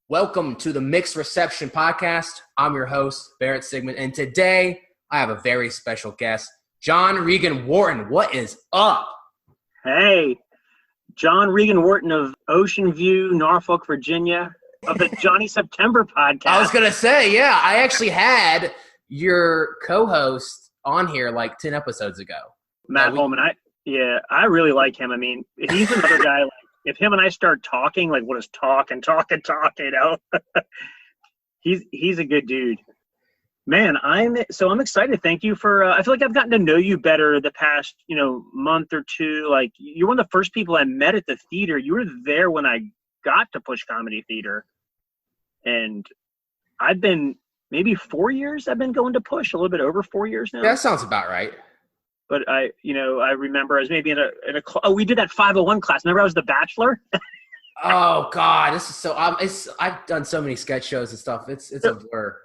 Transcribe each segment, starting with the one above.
Welcome to the Mixed Reception Podcast. I'm your host, Barrett Sigmund, and today I have a very special guest, John Regan Wharton. What is up? Hey, John Regan Wharton of Ocean View, Norfolk, Virginia, of the Johnny September podcast. I was going to say, yeah, I actually had your co-host on here like 10 episodes ago. Matt Holman. I really like him. I mean, he's another guy, like, if him and I start talking, like we'll just talk, you know. He's a good dude. Man, I'm excited. Thank you for I feel like I've gotten to know you better the past, month or two. Like, you're one of the first people I met at the theater. You were there when I got to Push Comedy Theater. And I've been maybe 4 years I've been going to Push, a little bit over 4 years now. Yeah, that sounds about right. But I remember I was maybe we did that 501 class. Remember I was the Bachelor? Oh God, this is so. I've done so many sketch shows and stuff. It's a blur.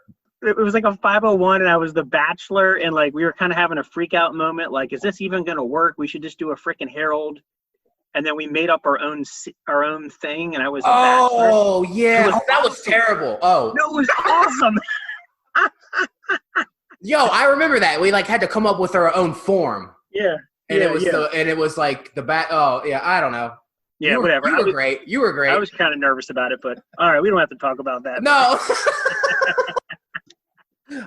It was like a 501, and I was the Bachelor, and like we were kind of having a freak out moment. Like, is this even going to work? We should just do a freaking Herald. And then we made up our own thing, and I was the Bachelor. Oh yeah, that was terrible. Oh no, it was awesome. Yo, I remember that. We like had to come up with our own form. Yeah. And it was like the bat. Oh yeah, I don't know. Yeah, whatever. You were great. You were great. I was kind of nervous about it, but all right, we don't have to talk about that. No.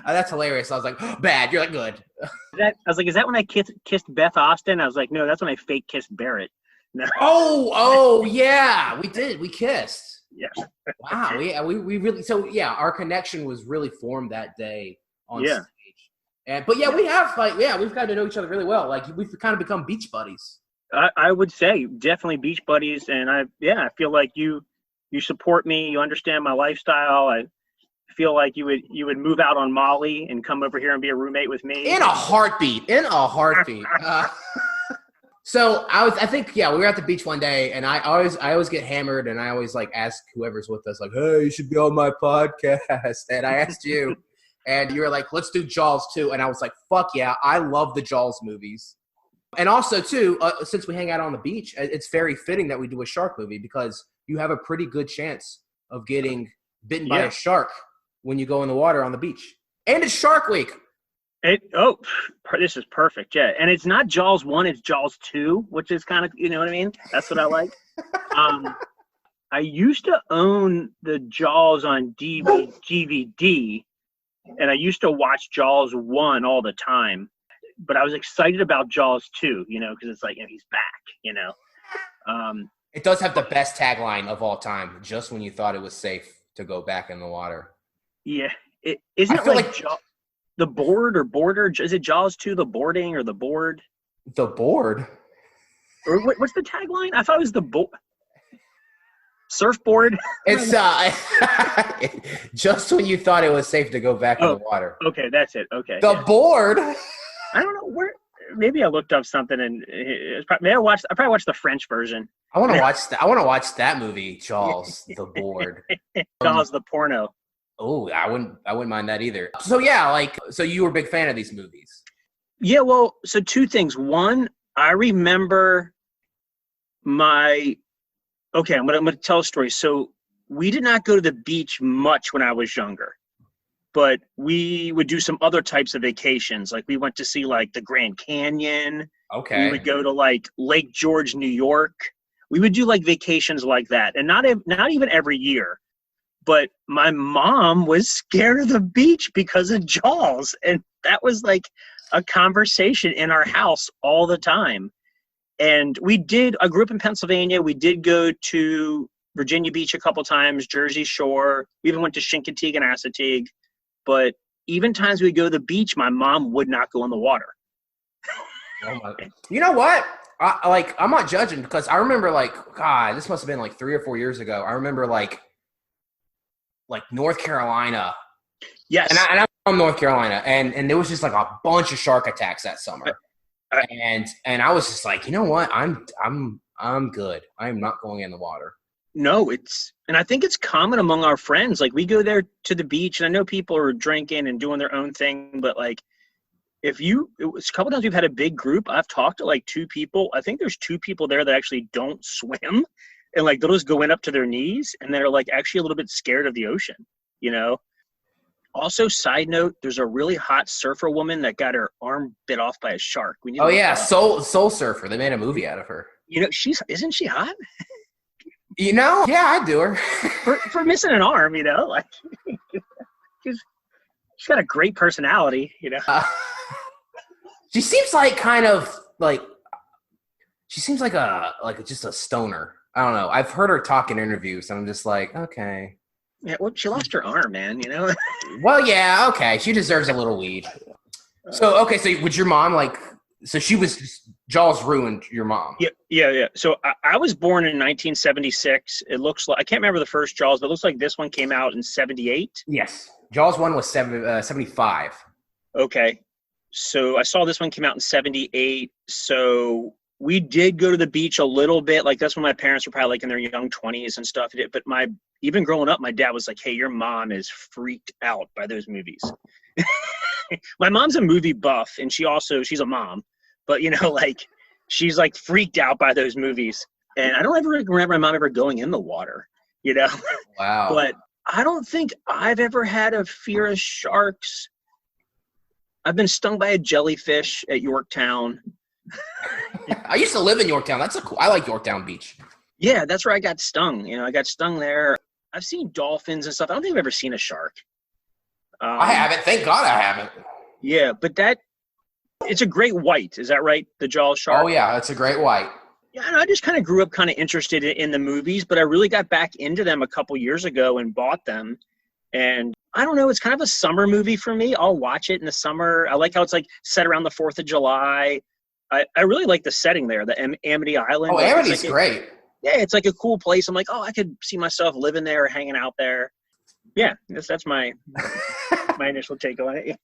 That's hilarious. I was like, bad. You're like, good. I was like, is that when I kissed Beth Austin? I was like, no, that's when I fake kissed Barrett. No. Oh yeah, we did. We kissed. Yeah. Wow. Yeah, we really. So yeah, our connection was really formed that day on stage. But we've gotten to know each other really well. Like, we've kind of become beach buddies. I would say definitely beach buddies, and I feel like you support me. You understand my lifestyle. I feel like you would move out on Molly and come over here and be a roommate with me in a heartbeat. So I think we were at the beach one day, and I always get hammered, and I always like ask whoever's with us, like, hey, you should be on my podcast. And I asked you. And you were like, let's do Jaws 2. And I was like, fuck yeah, I love the Jaws movies. And also, too, since we hang out on the beach, it's very fitting that we do a shark movie because you have a pretty good chance of getting bitten by a shark when you go in the water on the beach. And it's Shark Week. This is perfect, yeah. And it's not Jaws 1, it's Jaws 2, which is kind of, you know what I mean? That's what I like. I used to own the Jaws on DVD. And I used to watch Jaws 1 all the time, but I was excited about Jaws 2, because it's like, he's back, It does have the best tagline of all time, just when you thought it was safe to go back in the water. Yeah. Isn't it like the board or border? Is it Jaws 2, the boarding or the board? The board? Or what's the tagline? I thought it was the board. Surfboard. It's just when you thought it was safe to go back in the water. Okay, that's it. Okay. The board. I don't know where. Maybe I looked up something and I probably watched the French version. I want to watch that. I want to watch that movie, Jaws. The board. Jaws the porno. Oh, I wouldn't mind that either. So yeah, so you were a big fan of these movies. Yeah. Well, so two things. One, I remember Okay, I'm gonna tell a story. So we did not go to the beach much when I was younger, but we would do some other types of vacations. Like, we went to see like the Grand Canyon. Okay. We would go to like Lake George, New York. We would do like vacations like that, and not even every year. But my mom was scared of the beach because of Jaws, and that was like a conversation in our house all the time. And I grew up in Pennsylvania. We did go to Virginia Beach a couple times, Jersey Shore. We even went to Chincoteague and Assateague. But even times we go to the beach, my mom would not go in the water. Oh my. You know what? I'm not judging because I remember God, this must have been like 3 or 4 years ago. I remember like North Carolina. Yes. And I'm from North Carolina. And there was just like a bunch of shark attacks that summer. And I was just like, you know what? I'm good. I am not going in the water. No, and I think it's common among our friends. Like, we go there to the beach, and I know people are drinking and doing their own thing, but like, it was a couple times we've had a big group. I've talked to like 2 people. I think there's 2 people there that actually don't swim. and like they'll just go in up to their knees, and they're like actually a little bit scared of the ocean, you know. Also, side note, there's a really hot surfer woman that got her arm bit off by a shark. We need to look her up. Soul Surfer. They made a movie out of her. You know, isn't she hot? You know, yeah, I do her for missing an arm. You know, like she's got a great personality. You know, she seems like just a stoner. I don't know. I've heard her talk in interviews, and I'm just like, okay. Yeah, well, she lost her arm, man. You know. Well, yeah, okay. She deserves a little weed. So, okay, so would your mom so she was Jaws ruined your mom? Yeah. So I was born in 1976. It looks like I can't remember the first Jaws, but it looks like this one came out in 78. Yes, Jaws 1 was 75. Okay, so I saw this one came out in 78. So we did go to the beach a little bit. Like that's when my parents were probably like in their young 20s and stuff. But even growing up, my dad was like, "Hey, your mom is freaked out by those movies." My mom's a movie buff, and she's a mom, but you know, like she's like freaked out by those movies. And I don't ever remember my mom ever going in the water, you know. Wow. But I don't think I've ever had a fear of sharks. I've been stung by a jellyfish at Yorktown. I used to live in Yorktown. I like Yorktown Beach. Yeah, that's where I got stung. You know, I got stung there. I've seen dolphins and stuff. I don't think I've ever seen a shark. I haven't. Thank God I haven't. Yeah, but it's a great white. Is that right? The Jaws shark? Oh, yeah. It's a great white. Yeah, I just kind of grew up kind of interested in the movies, but I really got back into them a couple years ago and bought them. And I don't know, it's kind of a summer movie for me. I'll watch it in the summer. I like how it's like set around the 4th of July. I really like the setting there, the Amity Island. Oh, Amity's great. Yeah, it's like a cool place. I'm like, I could see myself living there or hanging out there. Yeah, that's my my initial take on it.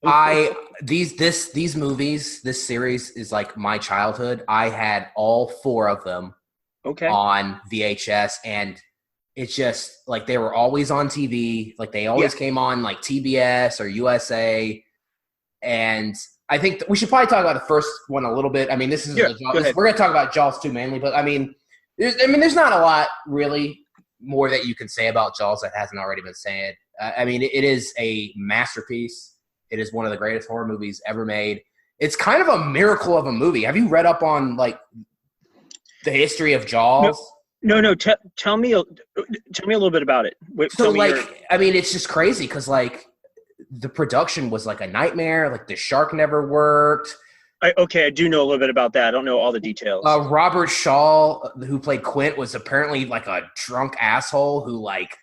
These movies, this series is like my childhood. I had all 4 of them on VHS, and it's just like they were always on TV. Like they always came on like TBS or USA. And I think we should probably talk about the first one a little bit. I mean, we're going to talk about Jaws 2 mainly, but I mean, there's not a lot really more that you can say about Jaws that hasn't already been said. I mean, it is a masterpiece. It is one of the greatest horror movies ever made. It's kind of a miracle of a movie. Have you read up on like the history of Jaws? No. Tell me a little bit about it. I mean, it's just crazy because like the production was like a nightmare. Like the shark never worked. I do know a little bit about that. I don't know all the details. Robert Shaw, who played Quint, was apparently like a drunk asshole who like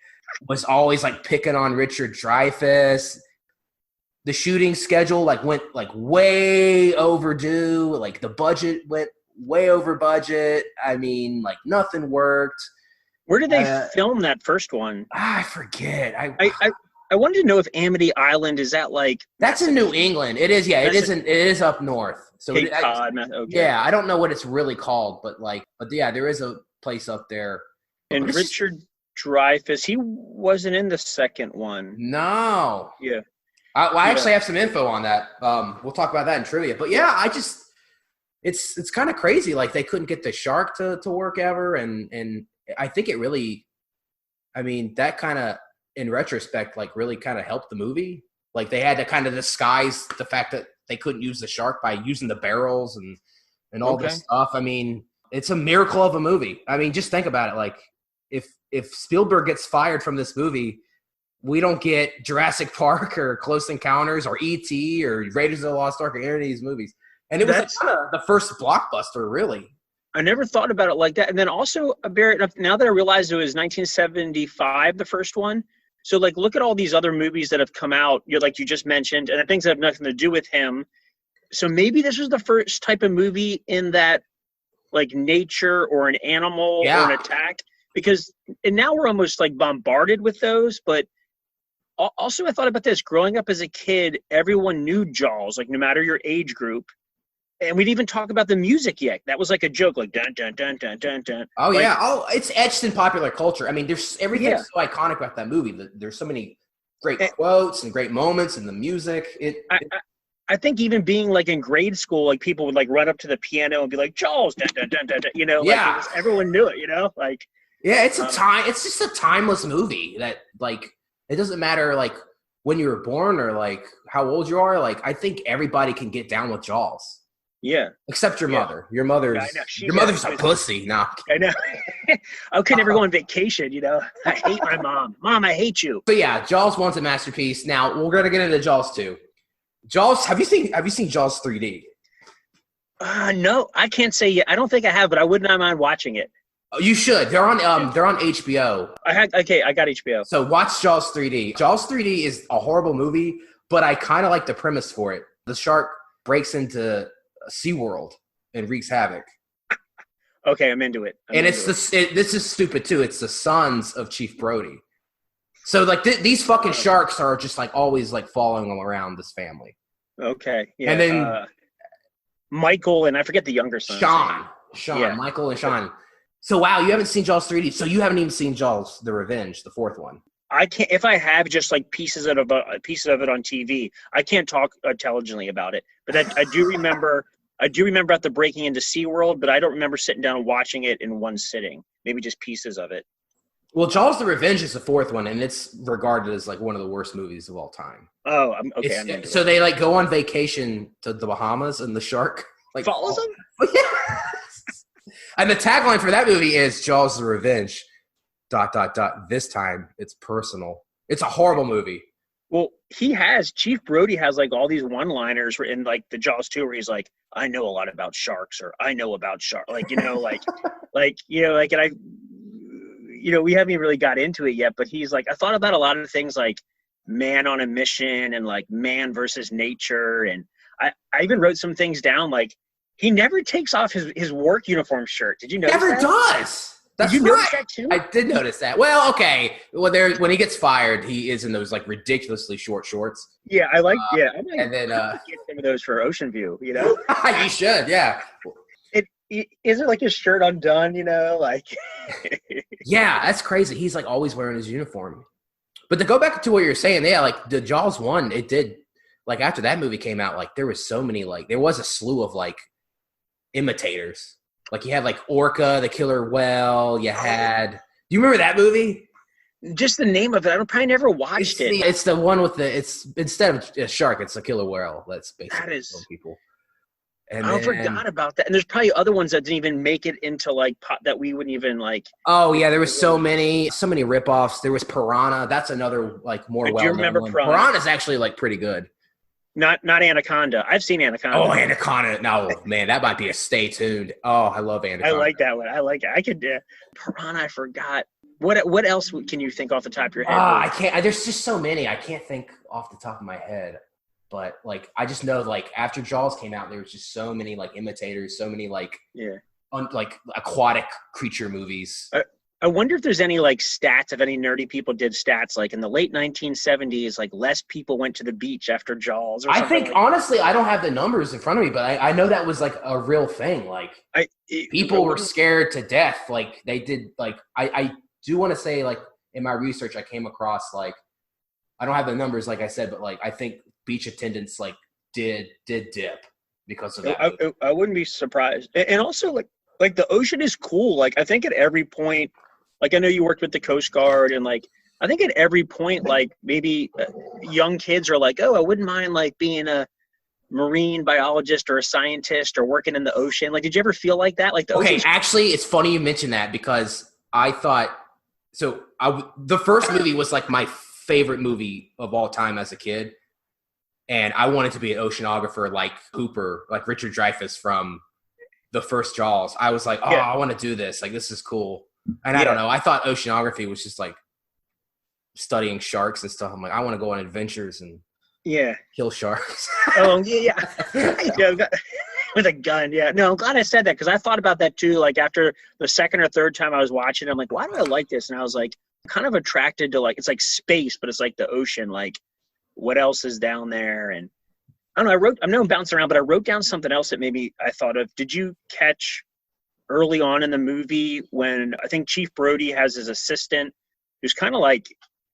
was always like picking on Richard Dreyfuss. The shooting schedule like went like way overdue. Like the budget went way over budget. I mean, like nothing worked. Where did they film that first one? I forget. I wanted to know if Amity Island is that like that's in New England. It is. Yeah, it is up north. So Cape Cod. Yeah, I don't know what it's really called, but yeah, there is a place up there. And Richard Dreyfuss, he wasn't in the second one. No. Yeah. I actually have some info on that. We'll talk about that in trivia. But yeah, it's kind of crazy. Like they couldn't get the shark to work ever, and I think it really, I mean, that kind of in retrospect, like really kind of helped the movie. Like they had to kind of disguise the fact that they couldn't use the shark by using the barrels and all this stuff. I mean, it's a miracle of a movie. I mean, just think about it. Like if Spielberg gets fired from this movie, we don't get Jurassic Park or Close Encounters or E.T. or Raiders of the Lost Ark or any of these movies. And it was kind of the first blockbuster, really. I never thought about it like that. And then also, Barrett, now that I realized it was 1975, the first one. So, like, look at all these other movies that have come out, like you just mentioned, and things that have nothing to do with him. So maybe this was the first type of movie in that, like, nature or an animal or an attack. And now we're almost, like, bombarded with those. But also I thought about this. Growing up as a kid, everyone knew Jaws, like, no matter your age group. And we'd even talk about the music yet. That was like a joke, like dun dun dun dun dun dun. Oh yeah. Oh, it's etched in popular culture. I mean, there's everything's so iconic about that movie. There's so many great quotes and great moments in the music. I think even being like in grade school, like people would like run up to the piano and be like Jaws, dun dun dun dun dun. You know, like everyone knew it. You know, like Yeah, it's just a timeless movie that like it doesn't matter like when you were born or like how old you are. Like I think everybody can get down with Jaws. Yeah. Except your mother. Your mother's a pussy. No. I know. I could never go on vacation, you know. I hate my mom. Mom, I hate you. So yeah, Jaws 1's a masterpiece. Now we're gonna get into Jaws 2. Jaws, have you seen Jaws 3D? No, I can't say yet. I don't think I have, but I would not mind watching it. Oh, you should. They're on HBO. I got HBO. So watch Jaws 3D. Jaws 3D is a horrible movie, but I kind of like the premise for it. The shark breaks into SeaWorld and wreaks havoc. Okay, I'm into it. This is stupid too. It's the sons of Chief Brody. So like these fucking sharks are just like always like following around this family. Okay. Yeah. And then Michael and I forget the younger son. Sean, yeah. Michael and Sean. So wow, you haven't seen Jaws 3D. So you haven't even seen Jaws: The Revenge, the fourth one. I can't. If I have just like pieces of it on TV, I can't talk intelligently about it. But I do remember. I do remember at the breaking into SeaWorld, but I don't remember sitting down and watching it in one sitting. Maybe just pieces of it. Well, Jaws: The Revenge is the fourth one, and it's regarded as like one of the worst movies of all time. Oh, okay. So they like go on vacation to the Bahamas, and the shark like follows them. Yeah. And the tagline for that movie is Jaws: The Revenge. ... This time it's personal. It's a horrible movie. Well, Chief Brody has like all these one-liners in like the Jaws 2 where he's like, I know a lot about sharks, or I know about sharks. Like, you know, like, and I, you know, we haven't even really got into it yet, but he's like, I thought about a lot of things like man on a mission and like man versus nature. And I even wrote some things down. Like he never takes off his work uniform shirt. Did you notice that? Never does. That's did you notice right. that too? I did notice that. Well, okay. When he gets fired, he is in those like ridiculously short shorts. Yeah, I like. I might and then get some of those for Ocean View. You know, you should. Yeah. Isn't like his shirt undone? You know, like. Yeah, that's crazy. He's like always wearing his uniform. But to go back to what you're saying, yeah, like the Jaws 1, it did. Like after that movie came out, like there was so many there was a slew of like imitators. Like you had like Orca, the killer whale. You had. Do you remember that movie? Just the name of it. I probably never watched it. It's the one with it's instead of a shark, it's a killer whale. That's basically people. And I forgot about that. And there's probably other ones that didn't even make it into like that we wouldn't even like. Oh yeah, there was so many ripoffs. There was Piranha. That's another like more well-known. Do you remember one. Piranha? Piranha's actually like pretty good. Not Anaconda. I've seen Anaconda. Oh, Anaconda. No, man, that might be a stay tuned. Oh, I love Anaconda. I like that one. I like it. I could Piranha, I forgot. What else can you think off the top of your head? I can't. There's just so many. I can't think off the top of my head. But like I just know like after Jaws came out, there was just so many like imitators, so many like like aquatic creature movies. I wonder if there's any like stats, if any nerdy people did stats, like in the late 1970s, like less people went to the beach after Jaws. Or I think like honestly, I don't have the numbers in front of me, but I know that was like a real thing. Like people were scared to death. Like they did. Like I do want to say like in my research, I came across like I don't have the numbers, like I said, but like I think beach attendance like did dip because of that. I wouldn't be surprised. And also like the ocean is cool. Like I think at every point. Like, I know you worked with the Coast Guard, and, like, I think at every point, like, maybe young kids are like, oh, I wouldn't mind, like, being a marine biologist or a scientist or working in the ocean. Like, did you ever feel like that? Like, actually, it's funny you mentioned that because I thought – so the first movie was, like, my favorite movie of all time as a kid, and I wanted to be an oceanographer like Hooper, like Richard Dreyfuss from the first Jaws. I was like, I want to do this. Like, this is cool. And I don't know. I thought oceanography was just like studying sharks and stuff. I'm like, I want to go on adventures and kill sharks. Oh yeah. With a gun. Yeah. No, I'm glad I said that because I thought about that too. Like after the second or third time I was watching, I'm like, why do I like this? And I was like, kind of attracted to like it's like space, but it's like the ocean. Like what else is down there? And I don't know. I'm bouncing around, but I wrote down something else that maybe I thought of. Did you catch? Early on in the movie when I think Chief Brody has his assistant who's kind of like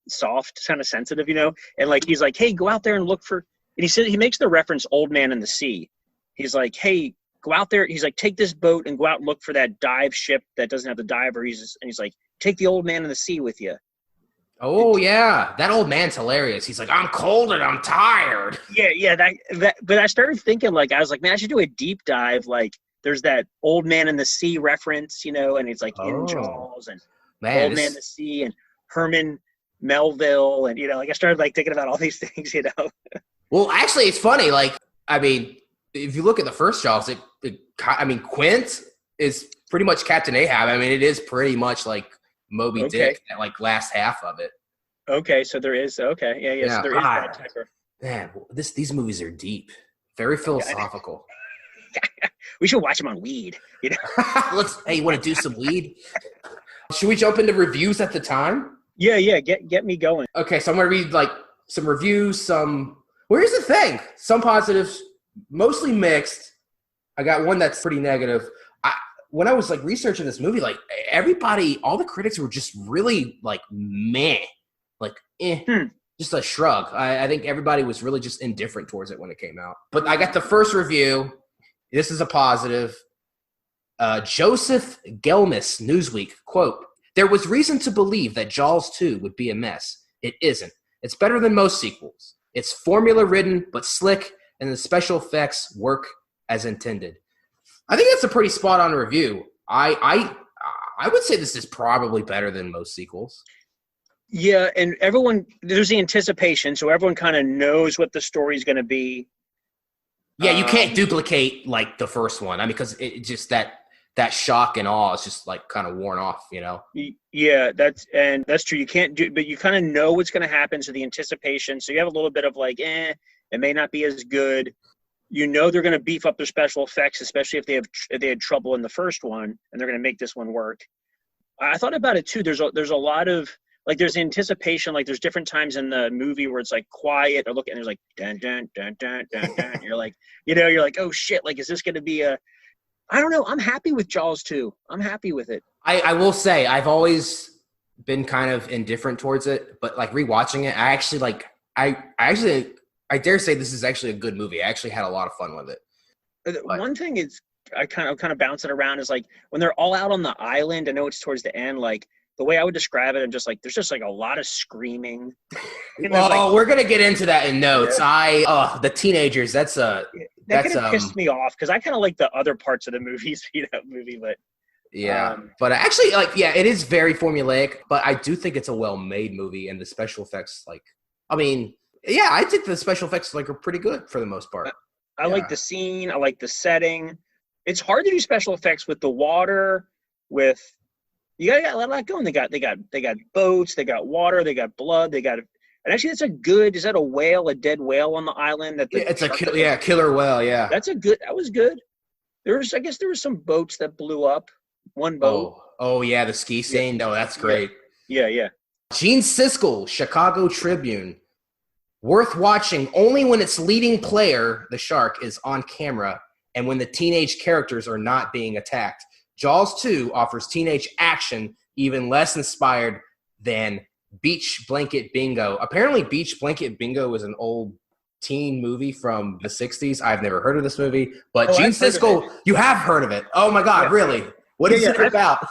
soft, kind of sensitive, you know, and like he's like, hey, go out there and look for, and he said he makes the reference Old Man in the Sea. He's like, hey, go out there. He's like, take this boat and go out and look for that dive ship that doesn't have the diver. And he's like, take the old man in the sea with you. Oh yeah, that old man's hilarious. He's like, I'm cold and I'm tired. Yeah. But I started thinking, like, I was like, man, I should do a deep dive. Like, there's that old man in the sea reference, you know, and it's like in Jaws and old man in the sea and Herman Melville, and you know, like I started like thinking about all these things, you know. Well, actually, it's funny. Like, I mean, if you look at the first Jaws, Quint is pretty much Captain Ahab. I mean, it is pretty much like Moby Dick, that like last half of it. Okay, so there is yeah. So there is that type of. Man, these movies are deep, very philosophical. We should watch them on weed, you know. Hey, you want to do some weed? Should we jump into reviews at the time? Yeah. Get me going. Okay, so I'm gonna read like some reviews. Well, here's the thing: some positives, mostly mixed. I got one that's pretty negative. When I was like researching this movie, like everybody, all the critics were just really like meh, like just a shrug. I think everybody was really just indifferent towards it when it came out. But I got the first review. This is a positive. Joseph Gelmis, Newsweek, quote, "There was reason to believe that Jaws 2 would be a mess. It isn't. It's better than most sequels. It's formula-ridden but slick, and the special effects work as intended." I think that's a pretty spot-on review. I would say this is probably better than most sequels. Yeah, and there's the anticipation, so everyone kind of knows what the story's going to be. Yeah, you can't duplicate like the first one. I mean, because it just that shock and awe is just like kind of worn off, you know? Yeah, that's true. You can't but you kind of know what's going to happen, so the anticipation. So you have a little bit of like, it may not be as good. You know they're going to beef up their special effects, especially if they had trouble in the first one, and they're going to make this one work. I thought about it too. There's a lot of like there's anticipation. Like there's different times in the movie where it's like quiet or look, and there's like dun dun dun dun dun dun. You're like, you're like, oh shit, like is this going to be a? I don't know. I'm happy with Jaws 2. I'm happy with it. I will say I've always been kind of indifferent towards it, but like rewatching it, I actually like I dare say this is actually a good movie. I actually had a lot of fun with it. One thing is I kind of bounce it around is like when they're all out on the island. I know it's towards the end. Like the way I would describe it, I'm just like there's just like a lot of screaming. Well, we're gonna get into that in notes. Yeah. The teenagers. That kind of pissed me off because I kind of like the other parts of the movie, but. Yeah, but actually, it is very formulaic, but I do think it's a well-made movie, and the special effects, I think the special effects are pretty good for the most part. I like the scene. I like the setting. It's hard to do special effects with the water. You gotta let that go. And they got boats. They got water. They got blood. And actually, is that a whale, a dead whale on the island? It's a killer whale. Yeah, that was good. I guess there were some boats that blew up. One boat. Oh yeah, the ski scene. Yeah. Oh, that's great. Yeah. Gene Siskel, Chicago Tribune. Worth watching only when its leading player, the shark, is on camera and when the teenage characters are not being attacked. Jaws 2 offers teenage action even less inspired than Beach Blanket Bingo. Apparently, Beach Blanket Bingo is an old teen movie from the 60s. I've never heard of this movie, but Gene Siskel, you have heard of it. Oh my God, really? What is it about?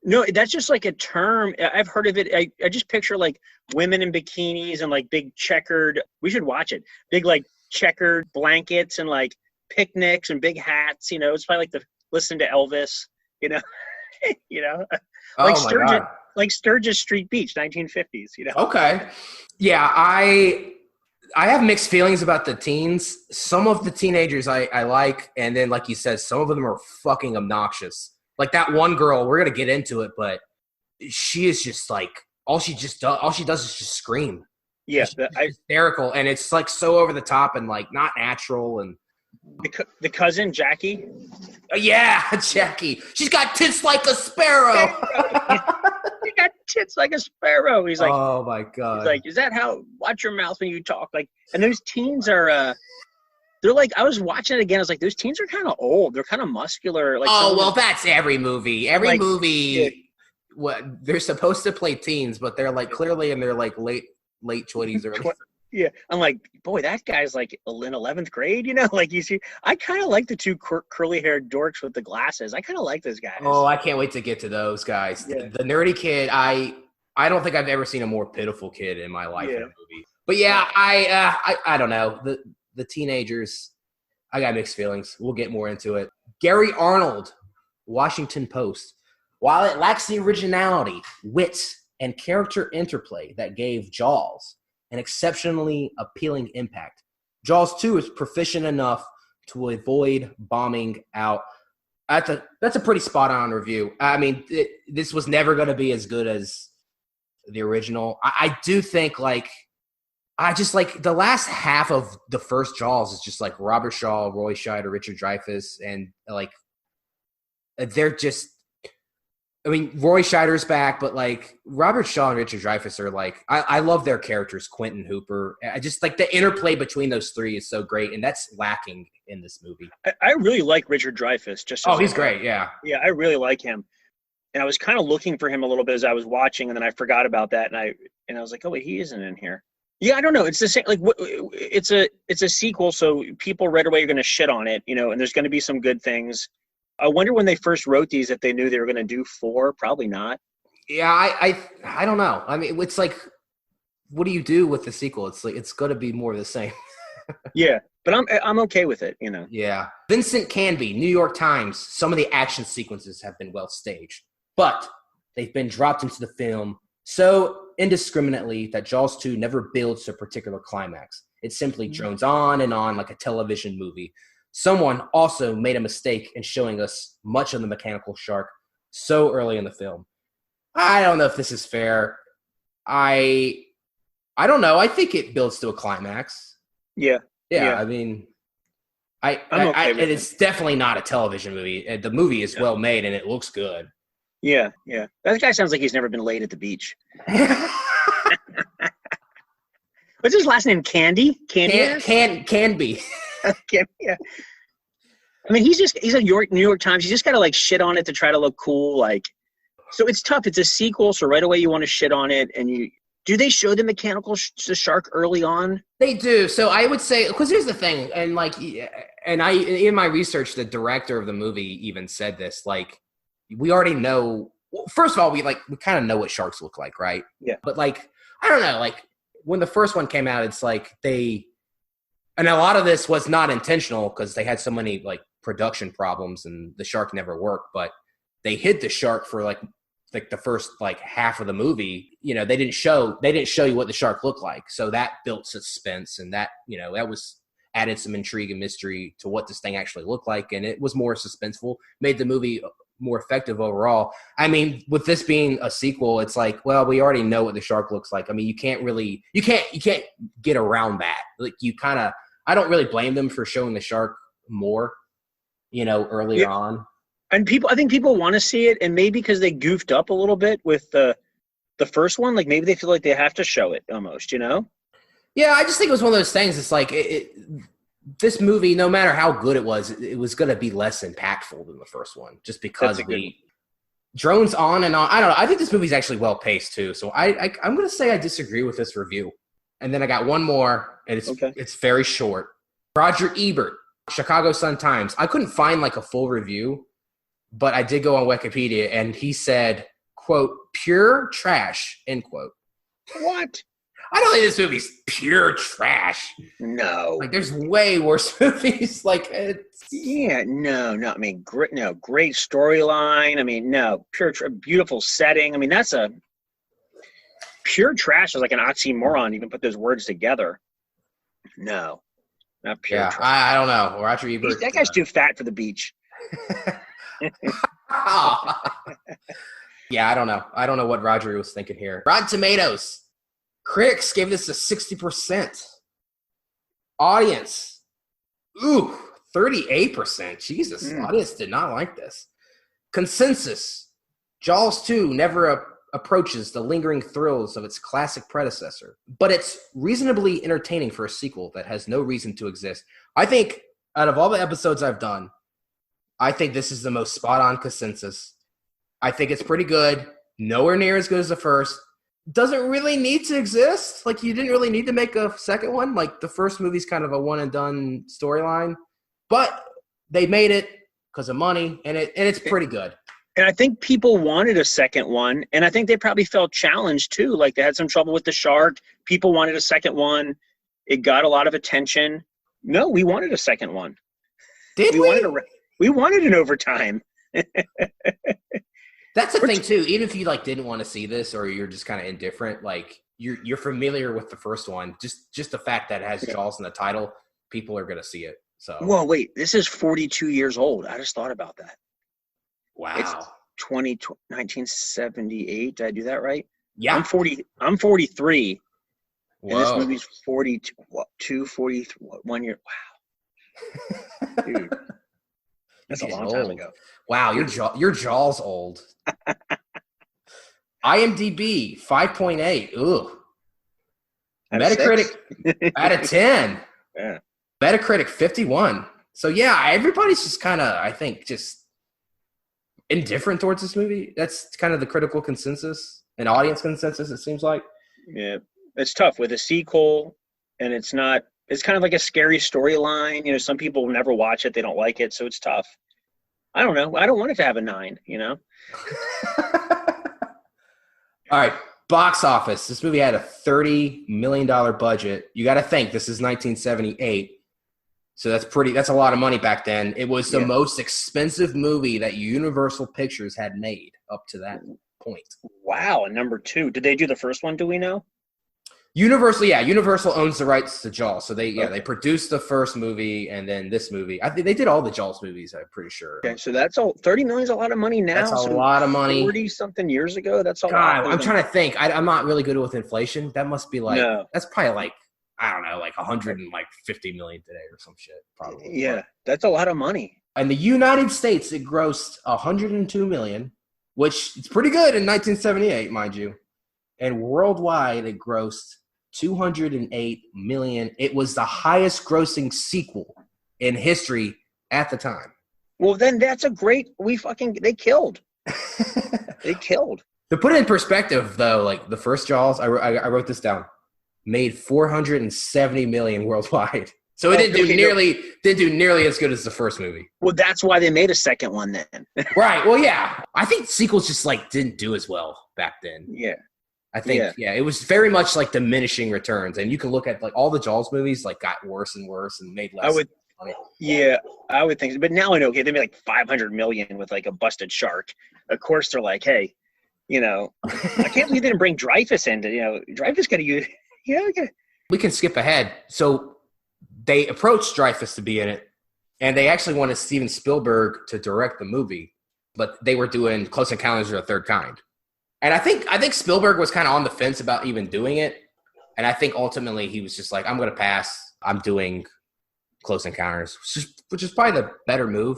No, that's just like a term. I've heard of it. I just picture like women in bikinis and like big checkered. We should watch it. Big like checkered blankets and like picnics and big hats. It's probably like listen to Elvis. Like Sturgis, like Sturgis Street Beach, 1950s. Okay, yeah, I have mixed feelings about the teens. Some of the teenagers I like, and then like you said, some of them are fucking obnoxious. Like that one girl, we're gonna get into it, but she is just like all she does is just scream. Yeah, she's hysterical, and it's like so over the top and like not natural. And the cousin Jackie, yeah, Jackie, she's got tits like a sparrow. She got tits like a sparrow. He's like, oh my God. He's like, is that how? Watch your mouth when you talk. Like, and those teens are. They're like, I was watching it again. I was like, those teens are kind of old. They're kind of muscular. Like, that's every movie. Every movie, they're supposed to play teens, but they're like clearly in their like late 20s, early. Yeah, I'm like, boy, that guy's like in 11th grade, like you see. I kind of like the two curly-haired dorks with the glasses. I kind of like those guys. Oh, I can't wait to get to those guys. Yeah. The nerdy kid, I don't think I've ever seen a more pitiful kid in my life in a movie. But yeah, I don't know. The teenagers, I got mixed feelings. We'll get more into it. Gary Arnold, Washington Post. While it lacks the originality, wit, and character interplay that gave Jaws an exceptionally appealing impact, Jaws 2 is proficient enough to avoid bombing out. That's a pretty spot-on review. I mean, this was never going to be as good as the original. I do think, I just like the last half of the first Jaws is just like Robert Shaw, Roy Scheider, Richard Dreyfuss, and they're just. I mean, Roy Scheider's back, but Robert Shaw and Richard Dreyfuss are I love their characters. Quentin Hooper, I just the interplay between those three is so great, and that's lacking in this movie. I really like Richard Dreyfuss. He's great. Yeah, I really like him, and I was kind of looking for him a little bit as I was watching, and then I forgot about that, and I was like, oh wait, he isn't in here. Yeah, I don't know. It's the same. It's a sequel, so people right away are going to shit on it, and there's going to be some good things. I wonder when they first wrote these if they knew they were going to do 4. Probably not. Yeah, I don't know. I mean, it's what do you do with the sequel? It's going to be more of the same. Yeah, but I'm okay with it. Yeah. Vincent Canby, New York Times. Some of the action sequences have been well staged, but they've been dropped into the film so indiscriminately that Jaws 2 never builds to a particular climax. It simply drones on and on like a television movie. Someone also made a mistake in showing us much of the mechanical shark so early in the film. I don't know if this is fair. I don't know. I think it builds to a climax. Yeah. I mean, it's definitely not a television movie. The movie is well made and it looks good. Yeah. That guy sounds like he's never been laid at the beach. What's his last name? Candy? Canby. Yeah. I mean, he's a New York Times. He's just got to shit on it to try to look cool. So it's tough. It's a sequel, so right away you want to shit on it. And do they show the mechanical shark early on? They do. So I would say, because here's the thing, and in my research, the director of the movie even said this. We already know. Well, first of all, we kind of know what sharks look like, right? Yeah. But I don't know. When the first one came out, it's and a lot of this was not intentional because they had so many production problems and the shark never worked. But they hid the shark for the first half of the movie. They didn't show you what the shark looked like, so that built suspense and that that was added some intrigue and mystery to what this thing actually looked like, and it was more suspenseful, made the movie more effective overall. I mean, with this being a sequel, it's well, we already know what the shark looks like. I mean, you can't get around that. I don't really blame them for showing the shark more, earlier on. And I think people want to see it, and maybe because they goofed up a little bit with the first one, maybe they feel like they have to show it almost, Yeah, I just think it was one of those things. It's this movie, no matter how good it was going to be less impactful than the first one, just because drones on and on. I don't know. I think this movie's actually well paced too. So I'm going to say I disagree with this review. And then I got one more, and it's very short. Roger Ebert, Chicago Sun-Times. I couldn't find a full review, but I did go on Wikipedia, and he said, quote, pure trash, end quote. What? I don't think this movie's pure trash. No. There's way worse movies. No. I mean, great storyline. I mean, no, beautiful setting. I mean, that's pure trash is like an oxymoron. Even put those words together. No, not pure trash. I don't know. Roger Ebert. That guy's too fat for the beach. Yeah, I don't know. I don't know what Roger was thinking here. Rotten Tomatoes. Critics gave this a 60%. Audience. 38%. Jesus. Audience did not like this. Consensus. Jaws 2 never approaches the lingering thrills of its classic predecessor, but it's reasonably entertaining for a sequel that has no reason to exist. I think out of all the episodes I've done, I think this is the most spot-on consensus. I think it's pretty good. Nowhere near as good as the first, doesn't really need to exist. Like, you didn't really need to make a second one. Like, the first movie's kind of a one and done storyline, but they made it because of money, and it's pretty good. And I think people wanted a second one, and I think they probably felt challenged too. Like, they had some trouble with the shark. People wanted a second one. It got a lot of attention. No, we wanted a second one. Did we? We wanted an overtime. That's the thing too. Even if you like didn't want to see this, or you're just kind of indifferent, like you're familiar with the first one. Just the fact that it has Jaws in the title, people are gonna see it. So. Well, wait. This is 42 years old. I just thought about that. Wow. It's 1978. Did I do that right? Yeah. I'm 40. I'm 43. Whoa. And this movie's 42, 43, 1 year. Wow. Dude. That's a long time ago. Wow, your Jaws old. IMDb 5.8. Ooh. Metacritic out of 10. Yeah. Metacritic 51. So yeah, everybody's just kind of, I think, just indifferent towards this movie. That's kind of the critical consensus and audience consensus, it seems like. Yeah. It's tough with a sequel, and it's kind of like a scary storyline. You know, some people will never watch it. They don't like it, so it's tough. I don't know. I don't want it to have a 9, you know? All right. Box office. This movie had a $30 million budget. You got to think this is 1978. So that's a lot of money back then. It was the most expensive movie that Universal Pictures had made up to that point. Wow. And number 2, did they do the first one? Do we know? Universal owns the rights to Jaws. So they produced the first movie and then this movie. I think they did all the Jaws movies, I'm pretty sure. Okay, so that's all. $30 million is a lot of money now. That's a lot of money. 40-something years ago, that's a God, lot. I'm trying to think. I'm not really good with inflation. That must be like, that's probably like, I don't know, like 150 million today or some shit, probably. Yeah, that's a lot of money. In the United States, it grossed 102 million, which is pretty good in 1978, mind you. And worldwide, it grossed 208 million. It was the highest grossing sequel in history at the time. Well, then that's a great, they killed. They killed. To put it in perspective, though, like the first Jaws, I wrote this down, made 470 million worldwide. So it didn't do nearly as good as the first movie. Well, that's why they made a second one then. Right. Well, yeah. I think sequels just like didn't do as well back then. Yeah. I think, it was very much like diminishing returns. And you can look at like all the Jaws movies like got worse and worse and made less money. Yeah, I would think so. But now I know, okay, they made like 500 million with like a busted shark. Of course, they're like, hey, you know, I can't believe they didn't bring Dreyfuss in. Dreyfuss got to use, We can skip ahead. So they approached Dreyfuss to be in it, and they actually wanted Steven Spielberg to direct the movie, but they were doing Close Encounters of the Third Kind. And I think Spielberg was kind of on the fence about even doing it. And I think ultimately he was just like, I'm going to pass. I'm doing Close Encounters, which is probably the better move.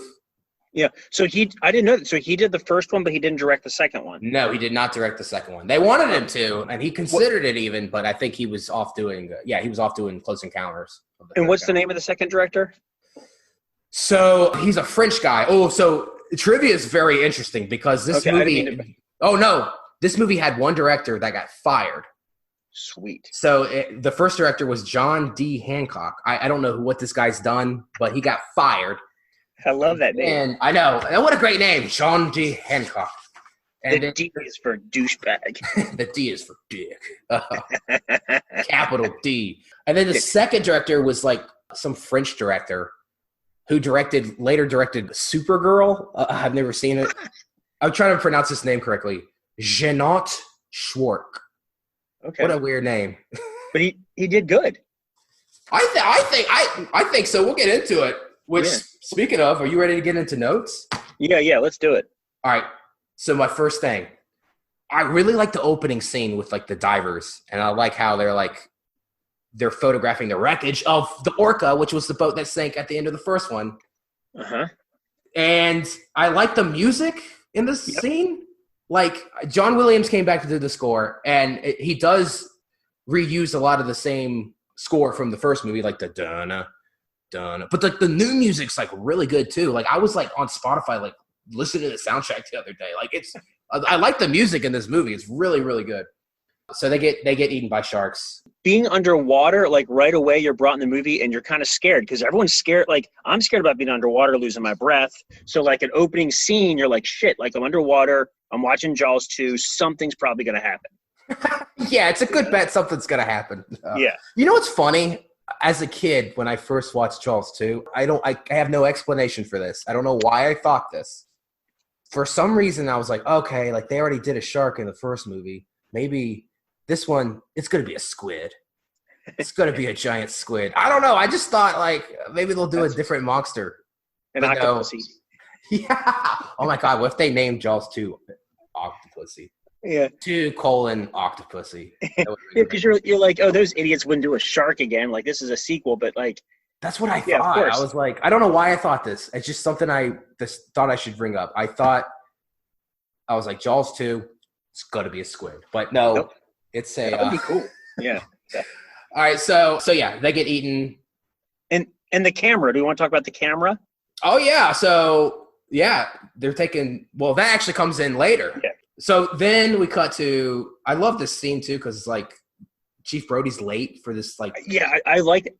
Yeah. So I didn't know that. So he did the first one, but he didn't direct the second one. No, he did not direct the second one. They wanted him to, and he considered it even, but I think he was off doing, Close Encounters. And what's the name of the second director? So he's a French guy. Oh, so trivia is very interesting because this movie. Oh, no. This movie had one director that got fired. Sweet. So the first director was John D. Hancock. I don't know what this guy's done, but he got fired. I love that name. And I know. What a great name, John D. Hancock. And the D is for douchebag. The D is for dick. Capital D. And then the second director was like some French director who later directed Supergirl. I've never seen it. I'm trying to pronounce his name correctly. Jeanette Schwartz. Okay. What a weird name. But he did good. I think so. We'll get into it. Which, speaking of, are you ready to get into notes? Yeah, let's do it. All right. So my first thing, I really like the opening scene with like the divers, and I like how they're photographing the wreckage of the Orca, which was the boat that sank at the end of the first one. Uh-huh. And I like the music in this scene. Like, John Williams came back to do the score, and he does reuse a lot of the same score from the first movie, like the dun-na, dun-na. But like the new music's like really good too. Like I was like on Spotify, like listening to the soundtrack the other day. Like I like the music in this movie. It's really, really good. So they get eaten by sharks. Being underwater, like right away, you're brought in the movie and you're kind of scared because everyone's scared. Like I'm scared about being underwater, losing my breath. So like an opening scene, you're like, shit, like I'm underwater. I'm watching Jaws 2. Something's probably going to happen. Yeah, it's a good bet something's going to happen. Yeah. You know what's funny? As a kid, when I first watched Jaws 2, I have no explanation for this. I don't know why I thought this. For some reason, I was like, okay, like they already did a shark in the first movie. Maybe this one, it's going to be a squid. It's going to be a giant squid. I don't know. I just thought like maybe they'll do a different monster. An octopusy. Yeah. Oh my God. What if they named Jaws 2 Octopusy? Yeah. 2 : Octopusy. Yeah, because you're like, oh, those idiots wouldn't do a shark again. Like this is a sequel, but like. That's what I Yeah, thought. I was like, I don't know why I thought this. It's just something I just thought I should bring up. I was like, Jaws 2, it's going to be a squid. But no, Nope. It's a. That would be cool. Yeah. All right, so yeah, they get eaten. And the camera. Do we want to talk about the camera? Oh yeah, so yeah, they're taking. Well, that actually comes in later. Yeah. So then we cut to. I love this scene too because it's like Chief Brody's late for this. Like, yeah,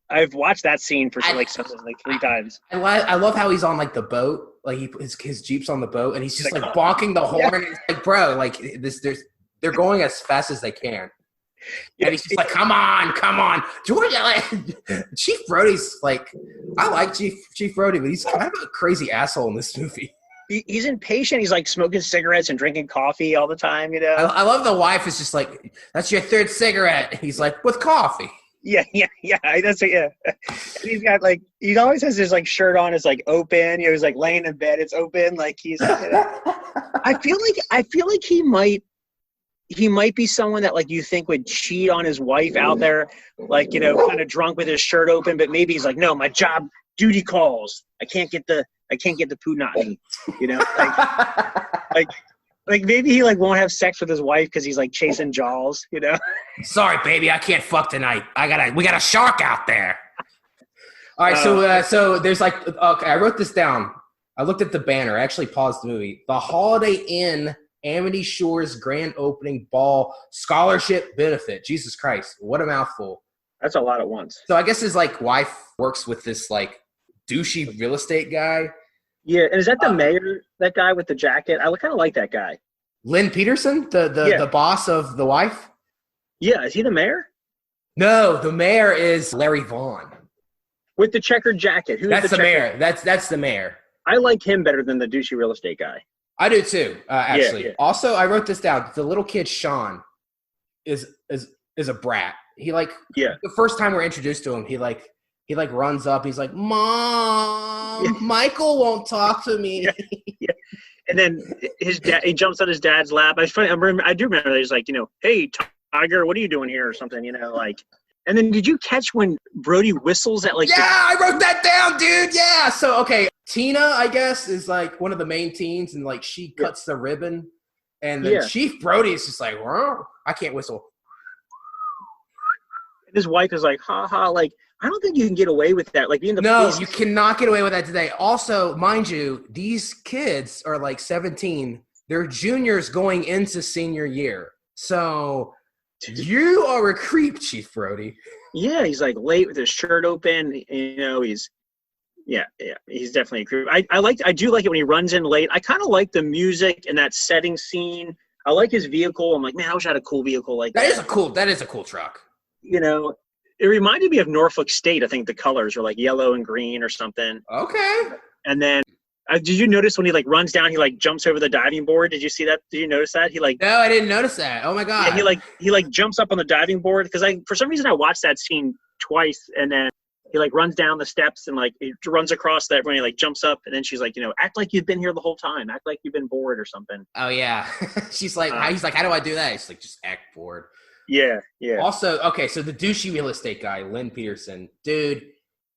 I've watched that scene for something like 3 times. I love how he's on like the boat. Like his Jeep's on the boat and he's just like bonking the horn. Yeah. And it's like, bro, like they're going as fast as they can. And he's just like, come on. Georgia, like, Chief Brody's like, I like Chief Brody, but he's kind of a crazy asshole in this movie. He's impatient. He's like smoking cigarettes and drinking coffee all the time, you know? I love the wife is just like, that's your 3rd cigarette. He's like, with coffee. Yeah. That's it, yeah. And he's got like, he always has his like shirt on, it's like open. You know, he's like laying in bed, it's open. Like he's, you know, I feel like he might be someone that like you think would cheat on his wife out there, like, you know, kind of drunk with his shirt open, but maybe he's like, no, my job duty calls. I can't get the punani, you know, like maybe he like won't have sex with his wife because he's like chasing Jaws, you know. Sorry, baby, I can't fuck tonight. We got a shark out there. All right, so there's like, okay, I wrote this down. I looked at the banner. I actually paused the movie. The Holiday Inn Amity Shores Grand Opening Ball Scholarship Benefit. Jesus Christ, what a mouthful. That's a lot at once. So I guess his like wife works with this like douchey real estate guy. Yeah, and is that the mayor, that guy with the jacket? I kind of like that guy. Lynn Peterson, the boss of the wife? Yeah, is he the mayor? No, the mayor is Larry Vaughn. With the checkered jacket. That's the mayor. That's the mayor. I like him better than the douchey real estate guy. I do too, actually. Yeah. Also, I wrote this down. The little kid Sean is a brat. He like the first time we're introduced to him, he runs up. He's like, Mom, Michael won't talk to me. Yeah. And then his dad, he jumps on his dad's lap. I do remember that he's like, you know, hey Tiger, what are you doing here or something? You know, like. And then did you catch when Brody whistles at like? Yeah, I wrote that down, dude. Yeah. So okay, Tina, I guess, is like one of the main teens, and like she cuts the ribbon, and then Chief Brody is just like, I can't whistle. And his wife is like, ha ha, like I don't think you can get away with that. Like being the police. You cannot get away with that today. Also, mind you, these kids are like 17. They're juniors going into senior year, so. You are a creep, Chief Brody. Yeah, he's like late with his shirt open. You know, he's definitely a creep. I do like it when he runs in late. I kind of like the music and that setting scene. I like his vehicle. I'm like, man, I wish I had a cool vehicle like that. That is a cool truck. You know, it reminded me of Norfolk State. I think the colors were like yellow and green or something. Okay. And then did you notice when he like runs down, he like jumps over the diving board? Did you see that? Did you notice that? No, I didn't notice that. Oh my God. Yeah, he like jumps up on the diving board because for some reason I watched that scene twice, and then he like runs down the steps and like he runs across that when he like jumps up, and then she's like, you know, act like you've been here the whole time, act like you've been bored or something. Oh yeah. She's like, he's like, how do I do that? He's like, just act bored. Yeah. Also, okay, so the douchey real estate guy, Lynn Peterson, dude.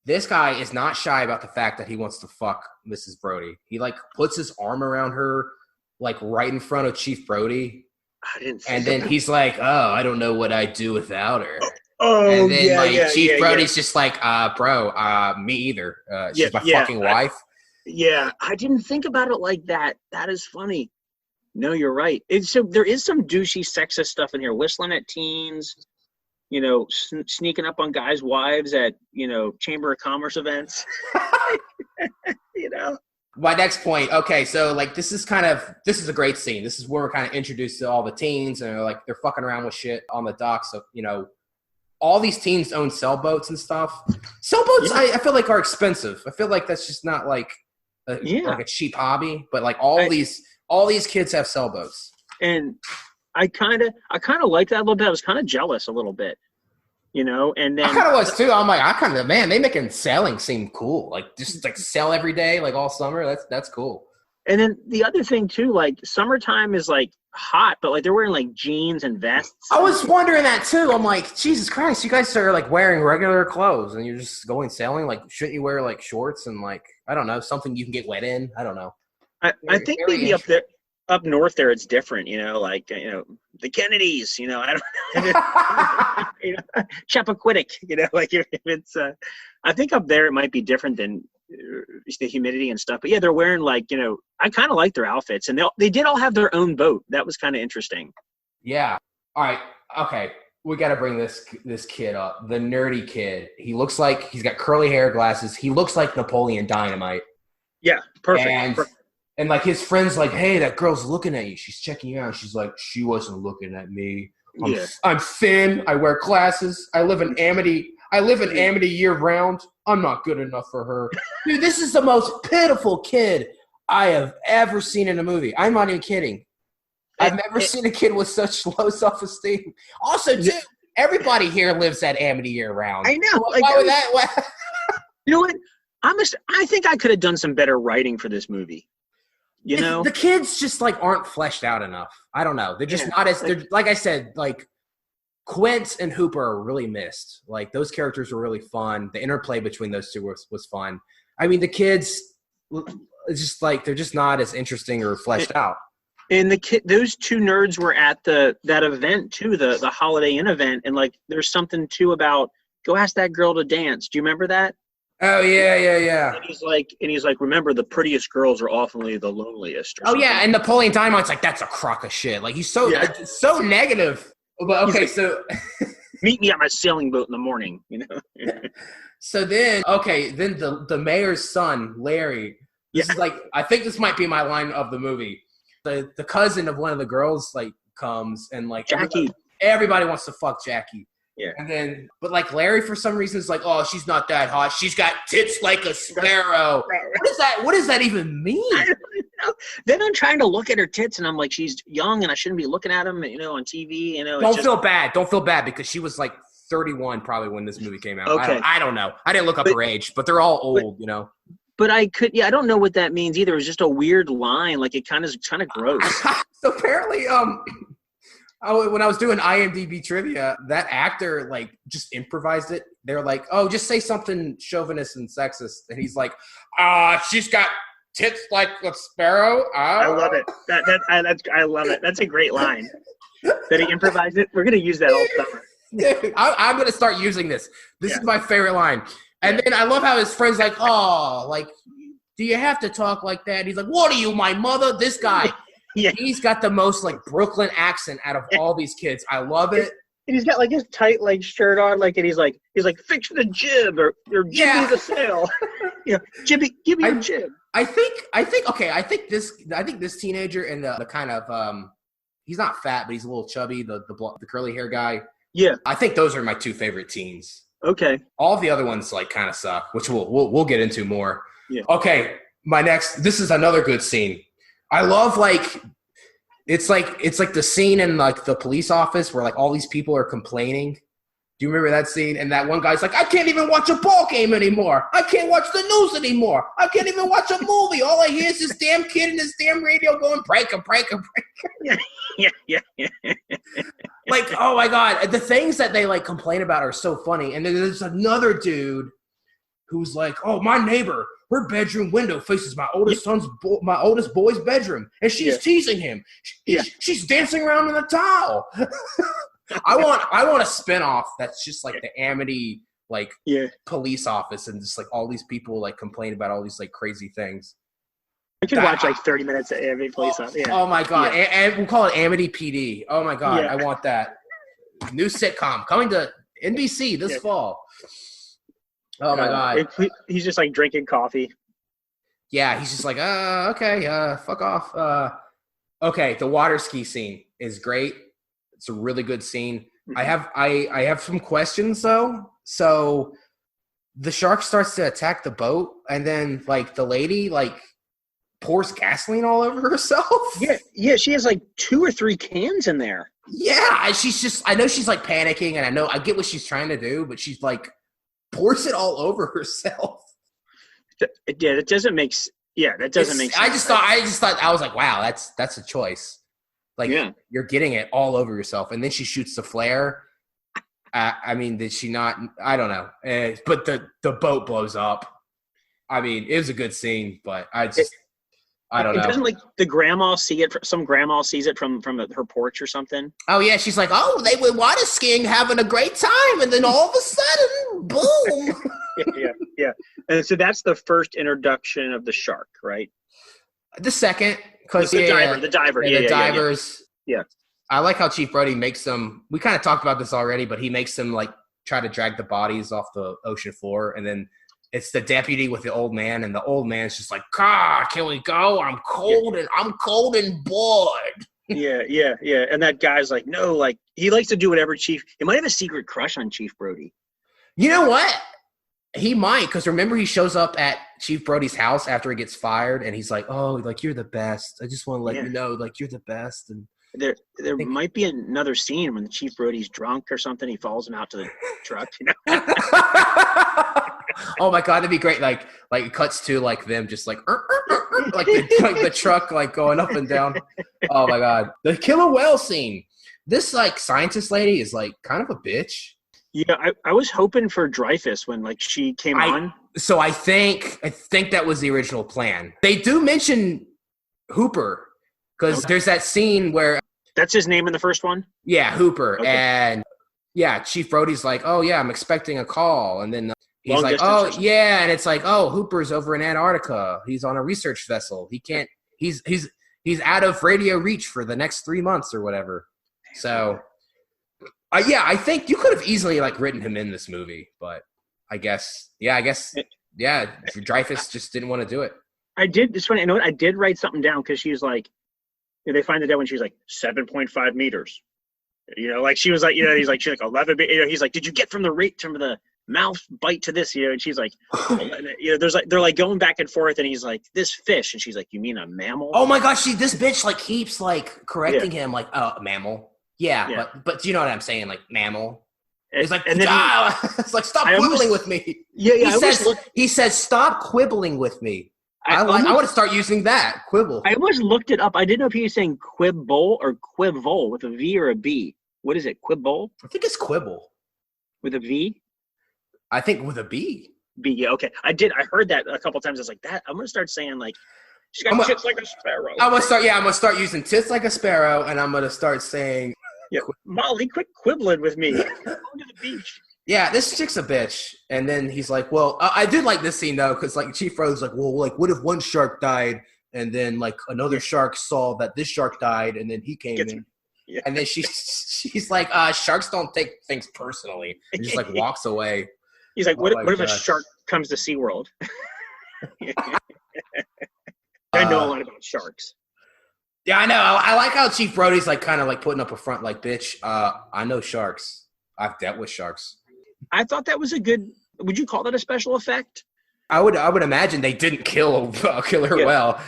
This guy is not shy about the fact that he wants to fuck Mrs. Brody. He like puts his arm around her, like right in front of Chief Brody. I didn't. And then he's like, "Oh, I don't know what I'd do without her." Oh, and then Chief Brody's just like, "Bro, me either. She's my fucking wife." Yeah, I didn't think about it like that. That is funny. No, you're right. So there is some douchey, sexist stuff in here. Whistling at teens, sneaking up on guys' wives at, Chamber of Commerce events. My next point. Okay, so like this is a great scene. This is where we're kind of introduced to all the teens, and they're fucking around with shit on the docks. So all these teens own sailboats and stuff. Sailboats, yeah. I feel like are expensive. I feel like that's just not like a cheap hobby. But like all these kids have sailboats, and I kind of like that a little bit. I was kind of jealous a little bit. And then I kind of was too. I'm like, man, they making sailing seem cool. Like just like sail every day, like all summer. That's cool. And then the other thing too, like summertime is like hot, but like they're wearing like jeans and vests. I was wondering that too. I'm like, Jesus Christ, you guys are like wearing regular clothes and you're just going sailing. Like, shouldn't you wear like shorts and like, I don't know, something you can get wet in? I don't know. I think maybe up north there it's different, the Kennedys, I don't Chappaquiddick, like if it's I think up there it might be different than the humidity and stuff. But yeah, they're wearing like, I kind of like their outfits, and they did all have their own boat. That was kind of interesting. Yeah. All right. Okay. We got to bring this kid up. The nerdy kid. He looks like he's got curly hair, glasses. He looks like Napoleon Dynamite. Yeah. Perfect. And like his friend's like, hey, that girl's looking at you. She's checking you out. She's like, she wasn't looking at me. I'm thin. I wear glasses. I live in Amity year round. I'm not good enough for her. Dude, this is the most pitiful kid I have ever seen in a movie. I'm not even kidding. I've never seen a kid with such low self-esteem. Also, too, everybody here lives at Amity year round. I know. Why would that? You know what? I think I could have done some better writing for this movie. The kids just like aren't fleshed out enough. I don't know. They're just not as. They're like I said, like Quint and Hooper are really missed. Like those characters were really fun. The interplay between those two was fun. I mean, the kids, it's just like they're just not as interesting or fleshed out. And those two nerds were at that event too, the Holiday Inn event, and like there's something too about go ask that girl to dance. Do you remember that? Oh yeah. And he's like, remember the prettiest girls are often the loneliest. Oh yeah, and Napoleon Dynamite's like that's a crock of shit. Like he's so negative. But okay, so meet me at my sailing boat in the morning. So then the mayor's son Larry. This is like I think this might be my line of the movie. The cousin of one of the girls like comes and like Jackie. Everybody wants to fuck Jackie. Yeah. And then, but like Larry for some reason is like, oh, she's not that hot. She's got tits like a sparrow. What does that even mean? I don't know. Then I'm trying to look at her tits and I'm like, she's young and I shouldn't be looking at them, on TV. Don't feel bad. Don't feel bad because she was like 31 probably when this movie came out. Okay. I don't know. I didn't look up her age, but they're all old, But I don't know what that means either. It was just a weird line. Like it kind of gross. So apparently, when I was doing IMDb trivia, that actor like just improvised it. They're like, "Oh, just say something chauvinist and sexist," and he's like, she's got tits like a sparrow." I love it. I love it. That's a great line. That he improvised it. We're gonna use that all summer. Dude, I'm gonna start using this. This is my favorite line. And then I love how his friend's like, "Oh, like, do you have to talk like that?" He's like, "What are you, my mother?" This guy. Yeah. He's got the most like Brooklyn accent out of all these kids. I love it. And he's got like his tight like shirt on, like, and he's like fix the jib or jibby the sail. Jibby, give me a jib. I think this teenager and the kind of he's not fat, but he's a little chubby, the curly hair guy. Yeah. I think those are my two favorite teens. Okay. All of the other ones like kind of suck, which we'll get into more. Yeah. Okay, this is another good scene. I love like it's like the scene in like the police office where like all these people are complaining. Do you remember that scene? And that one guy's like, I can't even watch a ball game anymore. I can't watch the news anymore. I can't even watch a movie. All I hear is this damn kid and this damn radio going breaker. Yeah. Like, oh my God, the things that they like complain about are so funny. And then there's another dude who's like, oh, my neighbor, her bedroom window faces my oldest boy's bedroom, and she's teasing him. She's dancing around in a towel. I want a spinoff that's just like the Amity police office, and just like all these people like complain about all these like crazy things. I could watch like 30 minutes of every place. Oh my God. Yeah. And we'll call it Amity PD. Oh my God. I want that. New sitcom coming to NBC this fall. Oh my God. He's just like drinking coffee. Yeah, he's just like, okay, fuck off. Okay, the water ski scene is great. It's a really good scene. I have some questions though. So the shark starts to attack the boat, and then like the lady like pours gasoline all over herself. Yeah, she has like 2 or 3 cans in there. Yeah, and she's just, I know she's like panicking, and I get what she's trying to do, but she's like pours it all over herself. Yeah, that doesn't make sense. I just thought I was like, wow, that's a choice. Like, you're getting it all over yourself, and then she shoots the flare. I mean, did she not? I don't know. But the boat blows up. I mean, it was a good scene, but I don't know. Doesn't like the grandma see it? Some grandma sees it from her porch or something. Oh yeah, she's like, oh, they went water skiing, having a great time, and then all of a sudden, boom. Yeah. And so that's the first introduction of the shark, right? The second, because the diver, the divers. Yeah. I like how Chief Brody makes them. We kind of talked about this already, but he makes them like try to drag the bodies off the ocean floor, and then it's the deputy with the old man, and the old man's just like, God, can we go? I'm cold and bored. Yeah. And that guy's like, no, like he likes to do whatever Chief. He might have a secret crush on Chief Brody. You know what? He might, because remember he shows up at Chief Brody's house after he gets fired, and he's like, oh, like you're the best. I just want to let you know, like you're the best. And there might be another scene when the Chief Brody's drunk or something. He follows him out to the truck. You know. Oh my God, that'd be great. Like it cuts to like them just like like the truck like going up and down. Oh my God, the killer whale scene. This like scientist lady is like kind of a bitch. Yeah, I was hoping for Dreyfus when like she came on. So I think that was the original plan. They do mention Hooper because there's that scene where that's his name in the first one. Yeah, Hooper, and Chief Brody's like, oh yeah, I'm expecting a call, and then he's like, oh yeah, and it's like, oh, Hooper's over in Antarctica. He's on a research vessel. He can't. He's out of radio reach for the next 3 months or whatever. So. I think you could have easily like written him in this movie, but I guess Dreyfus just didn't want to do it. I did. It's funny. You know what? I did write something down because she's like, they find the dead when she's like 7.5 meters. You know, like she was like, you know, she's like 11. You know, he's like, did you get from the mouth bite to this? You know, and she's like, you know, they're like going back and forth, and he's like, this fish, and she's like, you mean a mammal? Oh my gosh, this bitch like keeps like correcting him, like, oh, mammal. Yeah, but do you know what I'm saying? Like mammal. He's like, and then it's like, stop quibbling with me. He says, stop quibbling with me. I want to start using that, quibble. I almost looked it up. I didn't know if he was saying quibble or quibble with a V or a B. What is it? Quibble? I think it's quibble with a V. I think with a B. B. Yeah. Okay. I heard that a couple times. I was like, that. I'm gonna start saying like. She's got tits like a sparrow. I'm gonna start using tits like a sparrow, and I'm gonna start saying, Molly, quit quibbling with me. I'm going to the beach. Yeah, this chick's a bitch. And then he's like, well, I did like this scene though, because like Chief Brody's like, well, like what if one shark died, and then like another shark saw that this shark died, and then he came in, and then she's like, sharks don't take things personally, and just like walks away. He's like, what if a shark comes to SeaWorld? I know a lot about sharks. Yeah, I know. I like how Chief Brody's like kind of like putting up a front, like, bitch, I know sharks. I've dealt with sharks. I thought that was a good. Would you call that a special effect? I would imagine they didn't kill a killer whale.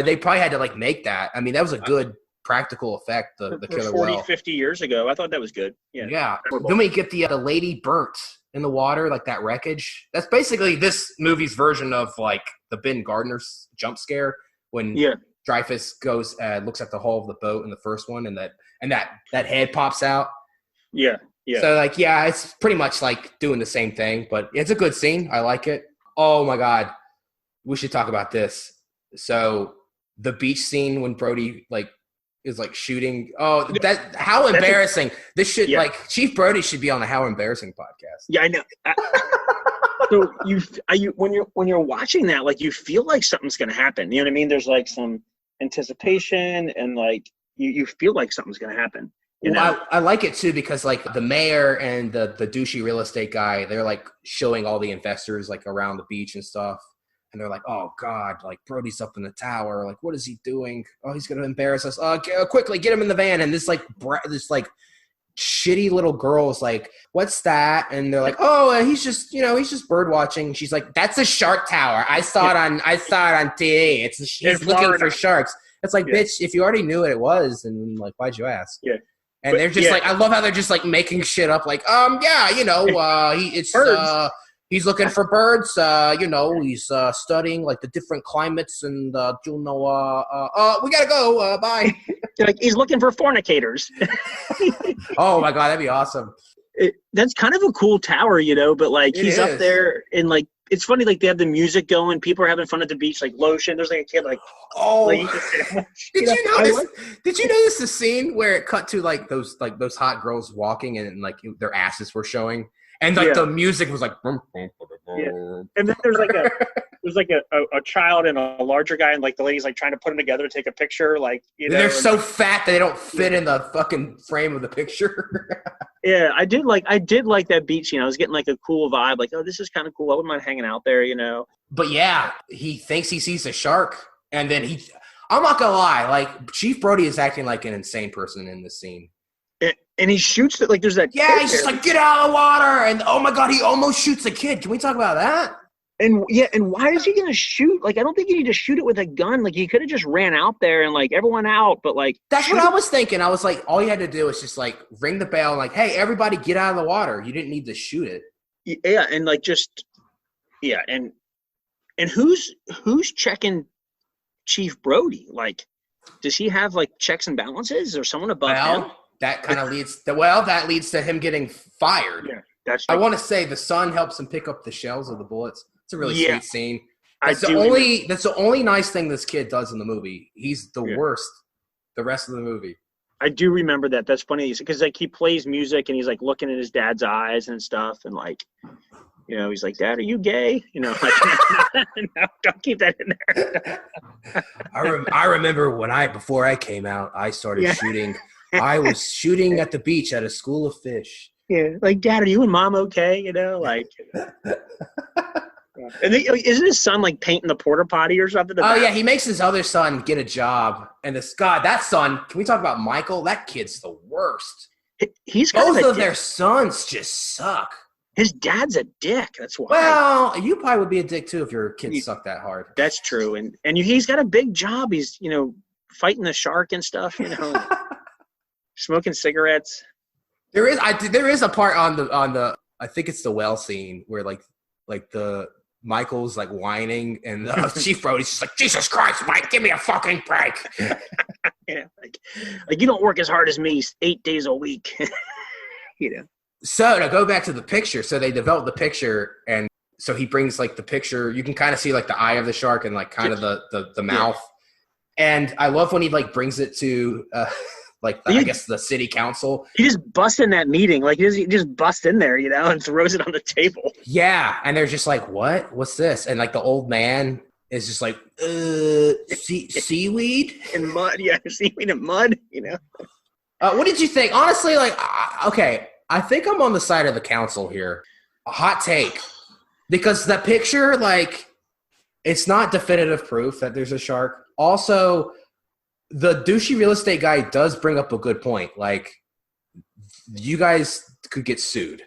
They probably had to like make that. I mean, that was a good practical effect. The killer 40, whale. 50 years ago, I thought that was good. Yeah. Then we get the lady burnt in the water, like that wreckage. That's basically this movie's version of like the Ben Gardner's jump scare when Dreyfus goes looks at the hull of the boat in the first one, and that head pops out. Yeah. So like, it's pretty much like doing the same thing, but it's a good scene. I like it. Oh my God, we should talk about this. So the beach scene when Brody like is like shooting. Oh, how embarrassing! This should like Chief Brody should be on the How Embarrassing podcast. Yeah, I know. So when you're watching that, like you feel like something's gonna happen. You know what I mean? There's like some anticipation and like you feel like something's gonna happen. You know? Well, I like it too because like the mayor and the douchey real estate guy, they're like showing all the investors like around the beach and stuff. And they're like, oh God, like Brody's up in the tower. Like, what is he doing? Oh, he's going to embarrass us. Quickly get him in the van. And this like shitty little girl's like, what's that? And they're like, oh, he's just bird watching. She's like, that's a shark tower. I saw it on TV. He's looking for sharks. It's like, bitch, if you already knew what it was, then like, why'd you ask? Yeah. And they're just like, I love how they're just like making shit up. Like, he's looking for birds. He's studying like the different climates, and we gotta go. Bye. Like he's looking for fornicators. Oh my God, that'd be awesome. That's kind of a cool tower, but like he's up there and like it's funny. Like they have the music going, people are having fun at the beach, like lotion. There's like a kid like, Did you notice the scene where it cut to like those hot girls walking and like their asses were showing? And like the music was like, and then there's like a child and a larger guy, and like the lady's like trying to put them together to take a picture, like they're so fat that they don't fit in the fucking frame of the picture. Yeah, I did like that beach. I was getting like a cool vibe, like, oh, this is kind of cool. I wouldn't mind hanging out there, But yeah, he thinks he sees a shark, and then I'm not gonna lie, like Chief Brody is acting like an insane person in this scene. And he shoots it like there's that. Yeah, he's just like, get out of the water. And oh my God, he almost shoots a kid. Can we talk about that? And why is he going to shoot? Like, I don't think you need to shoot it with a gun. Like, he could have just ran out there and like everyone out. But like, that's what I was thinking. I was like, all you had to do is just like ring the bell and like, hey, everybody get out of the water. You didn't need to shoot it. Yeah. And like, and who's checking Chief Brody? Like, does he have like checks and balances or someone above him? That kind of leads to him getting fired. Yeah, that's I want to say the son helps him pick up the shells of the bullets. It's a really sweet scene. That's the only nice thing this kid does in the movie. He's the worst the rest of the movie. I do remember that. That's funny because like he plays music and he's like looking in his dad's eyes and stuff, and like, he's like, Dad, are you gay? No, don't keep that in there. I remember before I came out, I started shooting. I was shooting at the beach at a school of fish. Yeah, like, Dad, are you and Mom okay? Like, and isn't his son like painting the porta potty or something? Yeah, he makes his other son get a job, and that son. Can we talk about Michael? That kid's the worst. He's both of their sons just suck. His dad's a dick. That's why. Well, you probably would be a dick too if your kids sucked that hard. That's true, and he's got a big job. He's fighting the shark and stuff. Smoking cigarettes. There is a part on the I think it's the well scene where like the Michael's like whining and Chief Brody's just like, Jesus Christ, Mike, give me a fucking break. Yeah, like you don't work as hard as me 8 days a week. So to go back to the picture, so they developed the picture, and so he brings like the picture. You can kind of see like the eye of the shark and like kind of the mouth. And I love when he like brings it to I guess the city council. He just busts in that meeting. Like he just busts in there, and throws it on the table. Yeah. And they're just like, what? What's this? And like the old man is just like, seaweed? And mud. Yeah, seaweed and mud, What did you think? Honestly, like, okay, I think I'm on the side of the council here. A hot take. Because the picture, like, it's not definitive proof that there's a shark. Also, the douchey real estate guy does bring up a good point. Like, you guys could get sued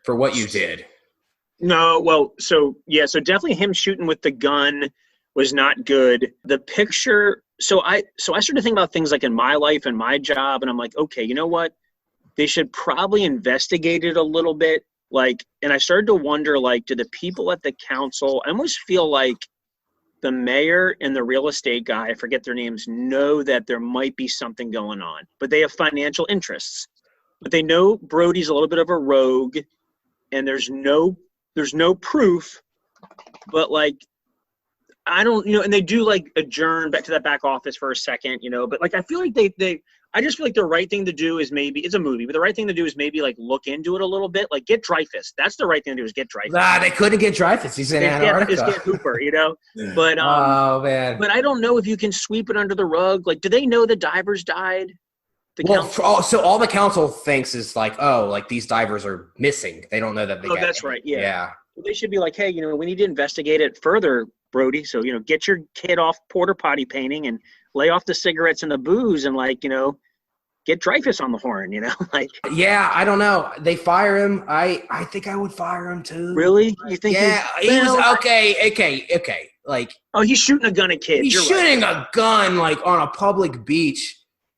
for what you did. No, well, so definitely him shooting with the gun was not good. The picture, so I started to think about things like in my life and my job, and I'm like, okay, you know what? They should probably investigate it a little bit. Like, and I started to wonder, like, do the people at the council, I almost feel like the mayor and the real estate guy, I forget their names, know that there might be something going on, but they have financial interests. But they know Brody's a little bit of a rogue, and there's no proof. But like, I don't, and they do like adjourn back to that back office for a second, but like I feel like they I just feel like the right thing to do is maybe it's a movie, but the right thing to do is maybe like look into it a little bit. Like get Dreyfus. That's the right thing to do is get Dreyfus. Nah, they couldn't get Dreyfus. He's in Antarctica. Just get Hooper, you know. But oh man. But I don't know if you can sweep it under the rug. Like, do they know the divers died? So all the council thinks is like, oh, like these divers are missing. They don't know that they. That's right. Yeah. Yeah. They should be like, hey, you know, we need to investigate it further, Brody. So, you know, get your kid off porta potty painting and lay off the cigarettes and the booze and, like, you know, get Dreyfus on the horn, you know? Like, yeah, I don't know. They fire him. I think I would fire him too. Really? You think? Yeah, he was okay. Like, oh, he's shooting a gun at kids. He's shooting a gun like on a public beach.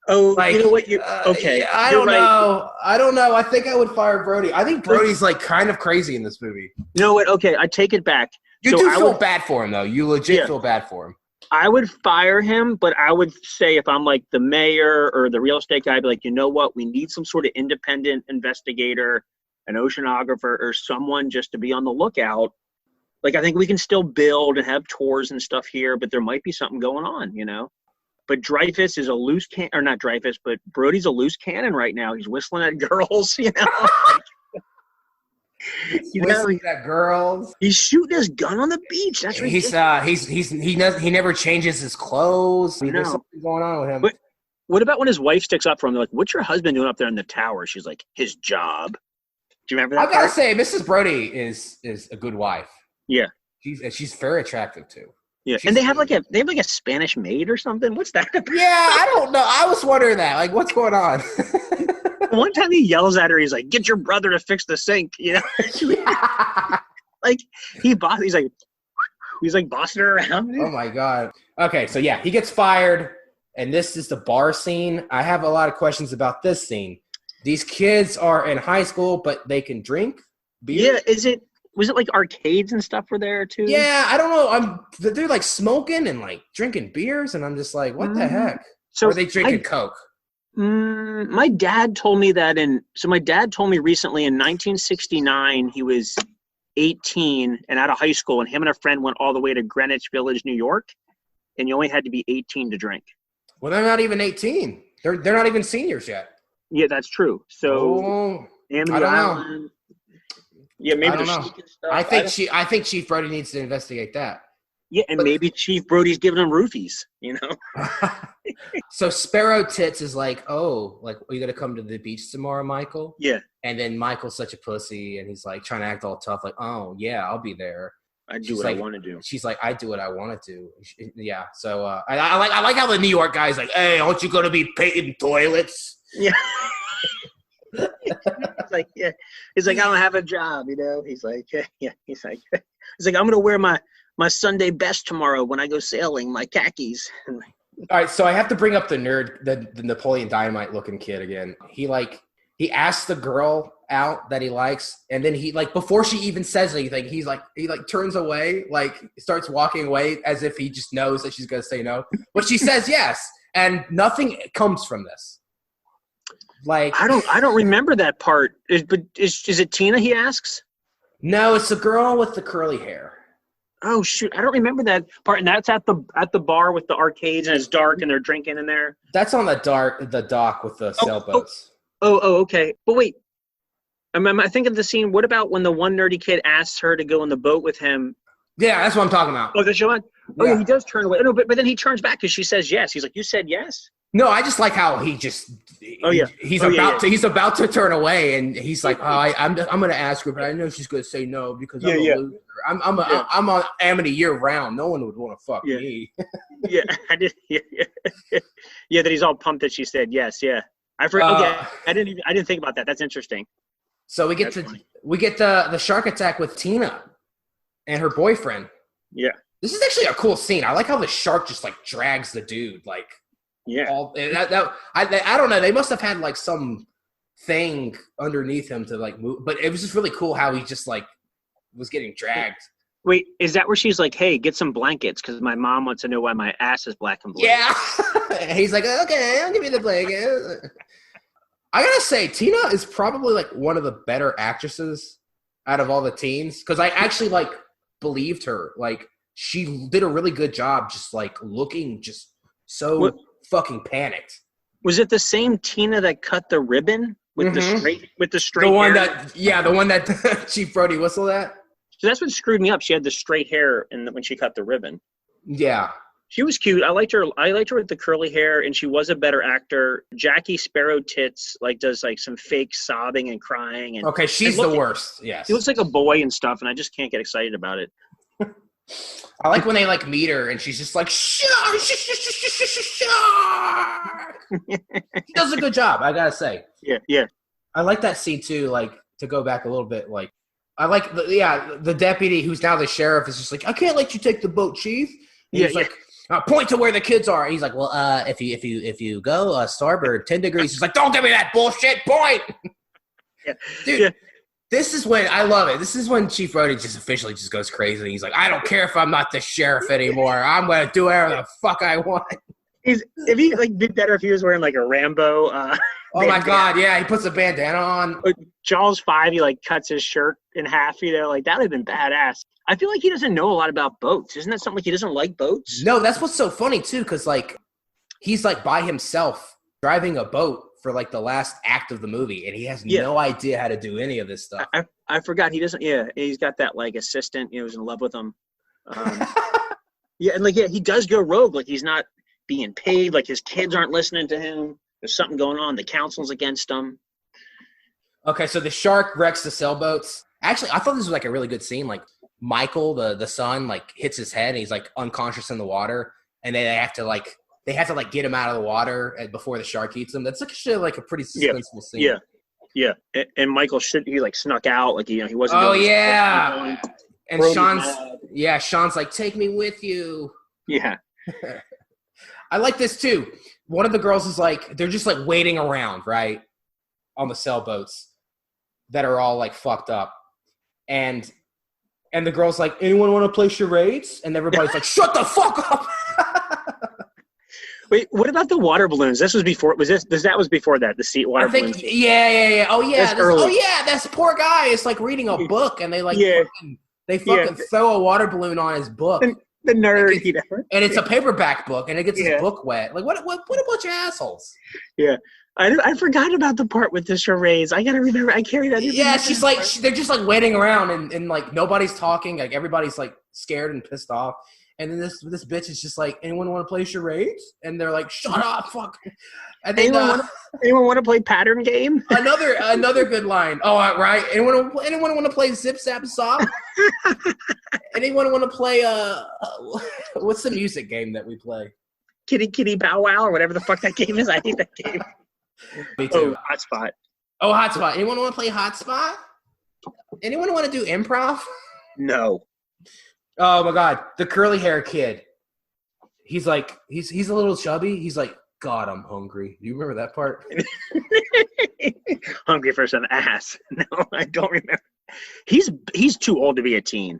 Oh, like, you know what? Okay. I don't know. I think I would fire Brody. I think Brody's like kind of crazy in this movie. You know what? Okay, I take it back. You do feel bad for him, though. You legit feel bad for him. I would fire him, but I would say if I'm like the mayor or the real estate guy, I'd be like, you know what? We need some sort of independent investigator, an oceanographer, or someone just to be on the lookout. Like, I think we can still build and have tours and stuff here, but there might be something going on, you know? But Dreyfus is a loose cannon, or not Dreyfus, but Brody's a loose cannon right now. He's whistling at girls, you know? Whistling at girls. He's shooting his gun on the beach. That's ridiculous. He never changes his clothes. There's something going on with him. But what about when his wife sticks up for him? They're like, what's your husband doing up there in the tower? She's like, his job. Do you remember that? I gotta say, Mrs. Brody is a good wife. Yeah. She's very attractive too. Yeah, and they have like a Spanish maid or something. What's that about? Yeah, I don't know. I was wondering that. Like, what's going on? One time he yells at her. He's like, "Get your brother to fix the sink." You know, like he's like bossing her around. Oh my god. Okay, so yeah, he gets fired, and this is the bar scene. I have a lot of questions about this scene. These kids are in high school, but they can drink beer. Yeah, was it like arcades and stuff were there too? Yeah, I don't know. They're like smoking and like drinking beers, and I'm just like, what the heck? So or are they drinking Coke? My dad told me that my dad told me recently in 1969 he was 18 and out of high school, and him and a friend went all the way to Greenwich Village, New York, and you only had to be 18 to drink. Well, they're not even 18. They're not even seniors yet. Yeah, that's true. So I don't know. Yeah, maybe I don't know. I think Chief Brody needs to investigate that. Yeah, and maybe Chief Brody's giving him roofies, you know? So Sparrow Tits is like, oh, like, are you going to come to the beach tomorrow, Michael? Yeah. And then Michael's such a pussy, and he's like trying to act all tough, like, oh, yeah, I'll be there. I do what I want to do. She's like, I do what I want to do. Yeah. So I like how the New York guy's like, hey, aren't you going to be painting toilets? Yeah. He's like, I don't have a job, you know. He's like, He's like, I'm gonna wear my Sunday best tomorrow when I go sailing, my khakis. All right, so I have to bring up the Napoleon Dynamite looking kid again. He asks the girl out that he likes, and then he like before she even says anything, he turns away, like starts walking away as if he just knows that she's gonna say no. But she says yes, and nothing comes from this. Like I don't remember that part. Is it Tina he asks? No, it's the girl with the curly hair. Oh shoot, I don't remember that part. And that's at the bar with the arcades, and it's dark and they're drinking in there. That's on the dock with the sailboats. Oh, okay. But wait, I think of the scene. What about when the one nerdy kid asks her to go on the boat with him? Yeah, that's what I'm talking about. Oh, the show on. Oh yeah, he does turn away. No, but then he turns back because she says yes. He's like, "You said yes." No, I just like how he just. He's about to turn away, and he's like, I'm gonna ask her, but I know she's gonna say no because I'm a loser. I'm on Amity year round. No one would want to fuck me. Yeah, I did. Yeah, that he's all pumped that she said yes. Yeah, I forgot. I didn't think about that. That's interesting. So we get the shark attack with Tina and her boyfriend. Yeah, this is actually a cool scene. I like how the shark just like drags the dude like. Yeah, I don't know. They must have had like some thing underneath him to like move, but it was just really cool how he just like was getting dragged. Wait, is that where she's like, "Hey, get some blankets because my mom wants to know why my ass is black and blue"? Yeah, he's like, "Okay, I'll give you the blanket." I gotta say, Tina is probably like one of the better actresses out of all the teens because I actually like believed her. Like she did a really good job, just like looking just so. Fucking panicked. Was it the same Tina that cut the ribbon with the straight the one hair? the one that Chief Brody whistled at? So that's what screwed me up. She had the straight hair when she cut the ribbon. Yeah. She was cute. I liked her with the curly hair, and she was a better actor. Jackie Sparrow Tits does some fake sobbing and crying. And okay, she's the worst. Yes. She looks like a boy and stuff, and I just can't get excited about it. I like when they meet her and she's just like shark. She does a good job, I gotta say. Yeah. I like that scene too. To go back a little bit, I like the deputy who's now the sheriff is just like, I can't let you take the boat, chief. And he's like, point to where the kids are. And he's like, well, if you go starboard 10 degrees, he's like, don't give me that bullshit. Point. Yeah. Dude. Yeah. This is when I love it. This is when Chief Brody just officially just goes crazy. He's like, I don't care if I'm not the sheriff anymore. I'm going to do whatever the fuck I want. If he did better if he was wearing a Rambo. Oh my God, yeah, he puts a bandana on. Jaws 5, he cuts his shirt in half. That would have been badass. I feel like he doesn't know a lot about boats. Isn't that something he doesn't like boats? No, that's what's so funny too, because he's by himself driving a boat for the last act of the movie, and he has no idea how to do any of this stuff. I forgot he doesn't. Yeah, he's got that assistant. Who's in love with him. He does go rogue. He's not being paid. His kids aren't listening to him. There's something going on. The council's against him. Okay, so the shark wrecks the sailboats. Actually, I thought this was a really good scene. Michael, the son, hits his head and he's unconscious in the water, and they have to get him out of the water before the shark eats him. That's a pretty suspenseful scene. Yeah. And Michael he snuck out. He wasn't. Oh yeah. And Sean's like, take me with you. Yeah. I like this too. One of the girls is they're just waiting around, right, on the sailboats that are all fucked up, and the girl's like, anyone want to play charades? And everybody's like, shut the fuck up. Wait, what about the water balloons? This was before. That was before that? The sea water balloons. Yeah. Oh yeah. Early. That's poor guy. It's reading a book, and they fucking throw a water balloon on his book. The nerd, and it's a paperback book, and it gets his book wet. What a bunch of assholes. Yeah, I forgot about the part with the charades. I gotta remember. I carry that. Yeah, she's they're just waiting around, and nobody's talking. Everybody's scared and pissed off. And then this bitch is just anyone want to play charades? And they're like, shut up, fuck. And then, anyone want to play pattern game? Another good line. Oh, right. Anyone want to play Zip Zap Zop? Anyone want to play what's the music game that we play? Kitty Kitty Bow Wow or whatever the fuck that game is. I hate that game. Me too. Hotspot. Oh, Hotspot. Anyone want to play Hotspot? Anyone want to do improv? No. Oh my God, the curly hair kid. He's he's a little chubby. He's like, God, I'm hungry. Do you remember that part? Hungry for some ass. No, I don't remember. He's too old to be a teen.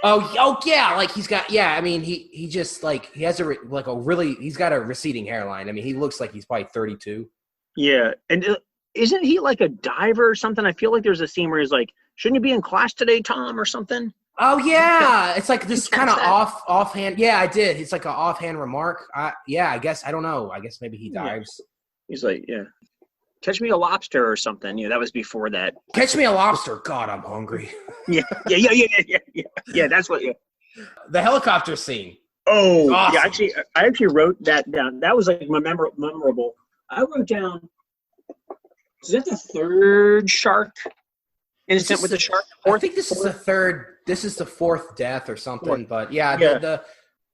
oh yeah, he's got I mean he just he has he's got a receding hairline. I mean he looks like he's probably 32. Yeah, and isn't he a diver or something? I feel like there's a scene where he's shouldn't you be in class today, Tom, or something? Oh yeah, it's this kind of offhand. Yeah, I did. It's an offhand remark. I guess I don't know. I guess maybe he dives. He's catch me a lobster or something. Yeah, that was before that. Catch me a lobster. God, I'm hungry. Yeah. That's what. Yeah. The helicopter scene. Oh, awesome. Yeah. I actually wrote that down. That was memorable. I wrote down. Is that the third shark incident with the shark? I think this is the third. This is the fourth death or something. But yeah.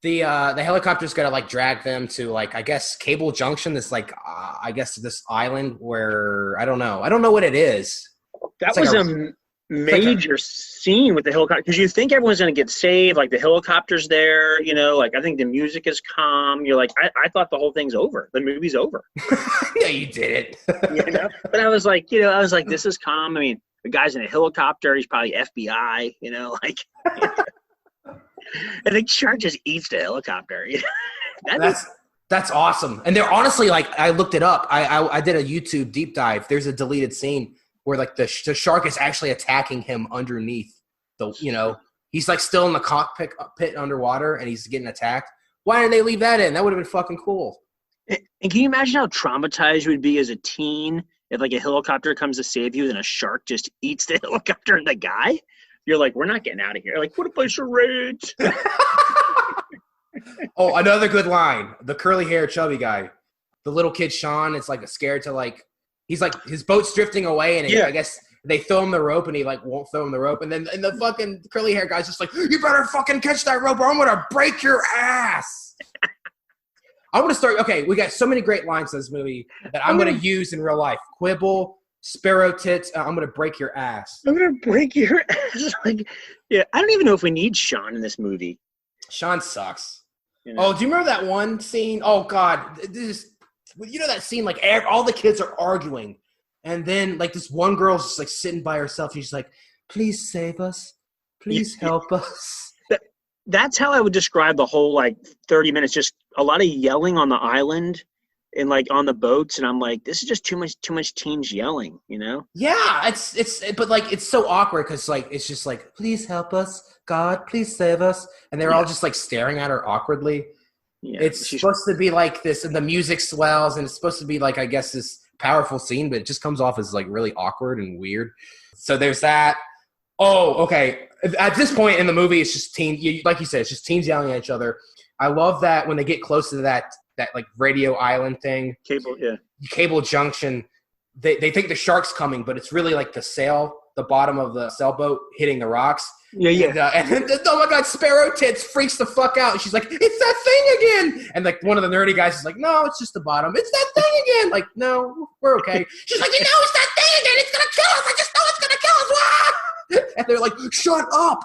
The helicopter's got to drag them to I guess Cable Junction. This I guess this island where I don't know what it is. That was a major scene with the helicopter because you think everyone's going to get saved. The helicopter's there, I think the music is calm. You're I thought the whole thing's over. The movie's over. Yeah, you did it. But I was this is calm. I mean, the guy's in a helicopter. He's probably FBI. And the shark just eats the helicopter. That's awesome. And they're honestly I looked it up. I did a YouTube deep dive. There's a deleted scene where the shark is actually attacking him underneath he's still in the cockpit pit underwater and he's getting attacked. Why didn't they leave that in? That would have been fucking cool. And can you imagine how traumatized you would be as a teen if like a helicopter comes to save you and a shark just eats the helicopter and the guy? You're like, we're not getting out of here. Like, what a bunch of rage. Oh, another good line. The curly hair chubby guy. The little kid Sean is like scared to like, he's like, his boat's drifting away and I guess they throw him the rope and he like won't throw him the rope. And then the fucking curly hair guy's just like, you better fucking catch that rope or I'm going to break your ass. I'm going to start. Okay, we got so many great lines in this movie that I'm going to use in real life. Quibble, sparrow tits, I'm going to break your ass. I'm going to break your ass. Like, yeah, I don't even know if we need Sean in this movie. Sean sucks. You know? Oh, do you remember that one scene? Oh, God. You know that scene, like all the kids are arguing. And then like this one girl's just like sitting by herself. She's like, please save us. Please help us. That's how I would describe the whole like 30 minutes. Just a lot of yelling on the island and like on the boats. And I'm like, this is just too much teens yelling, you know? Yeah, but like it's so awkward because like it's just like, please help us, God, please save us. And they're all just like staring at her awkwardly. Yeah, it's supposed to be like this, and the music swells, and it's supposed to be like, I guess, this powerful scene, but it just comes off as like really awkward and weird. So there's that. Oh, okay. At this point in the movie, it's just like you said, it's just teens yelling at each other. I love that when they get close to that like radio island thing. Cable junction. They think the shark's coming, but it's really like the bottom of the sailboat hitting the rocks. Yeah. And then, oh my God, Sparrow Tits freaks the fuck out. And she's like, it's that thing again. And like one of the nerdy guys is like, no, it's just the bottom. It's that thing again. Like, no, we're okay. She's like, you know, it's that thing again. It's going to kill us. I just know it's going to kill us. Ah! And they're like, shut up.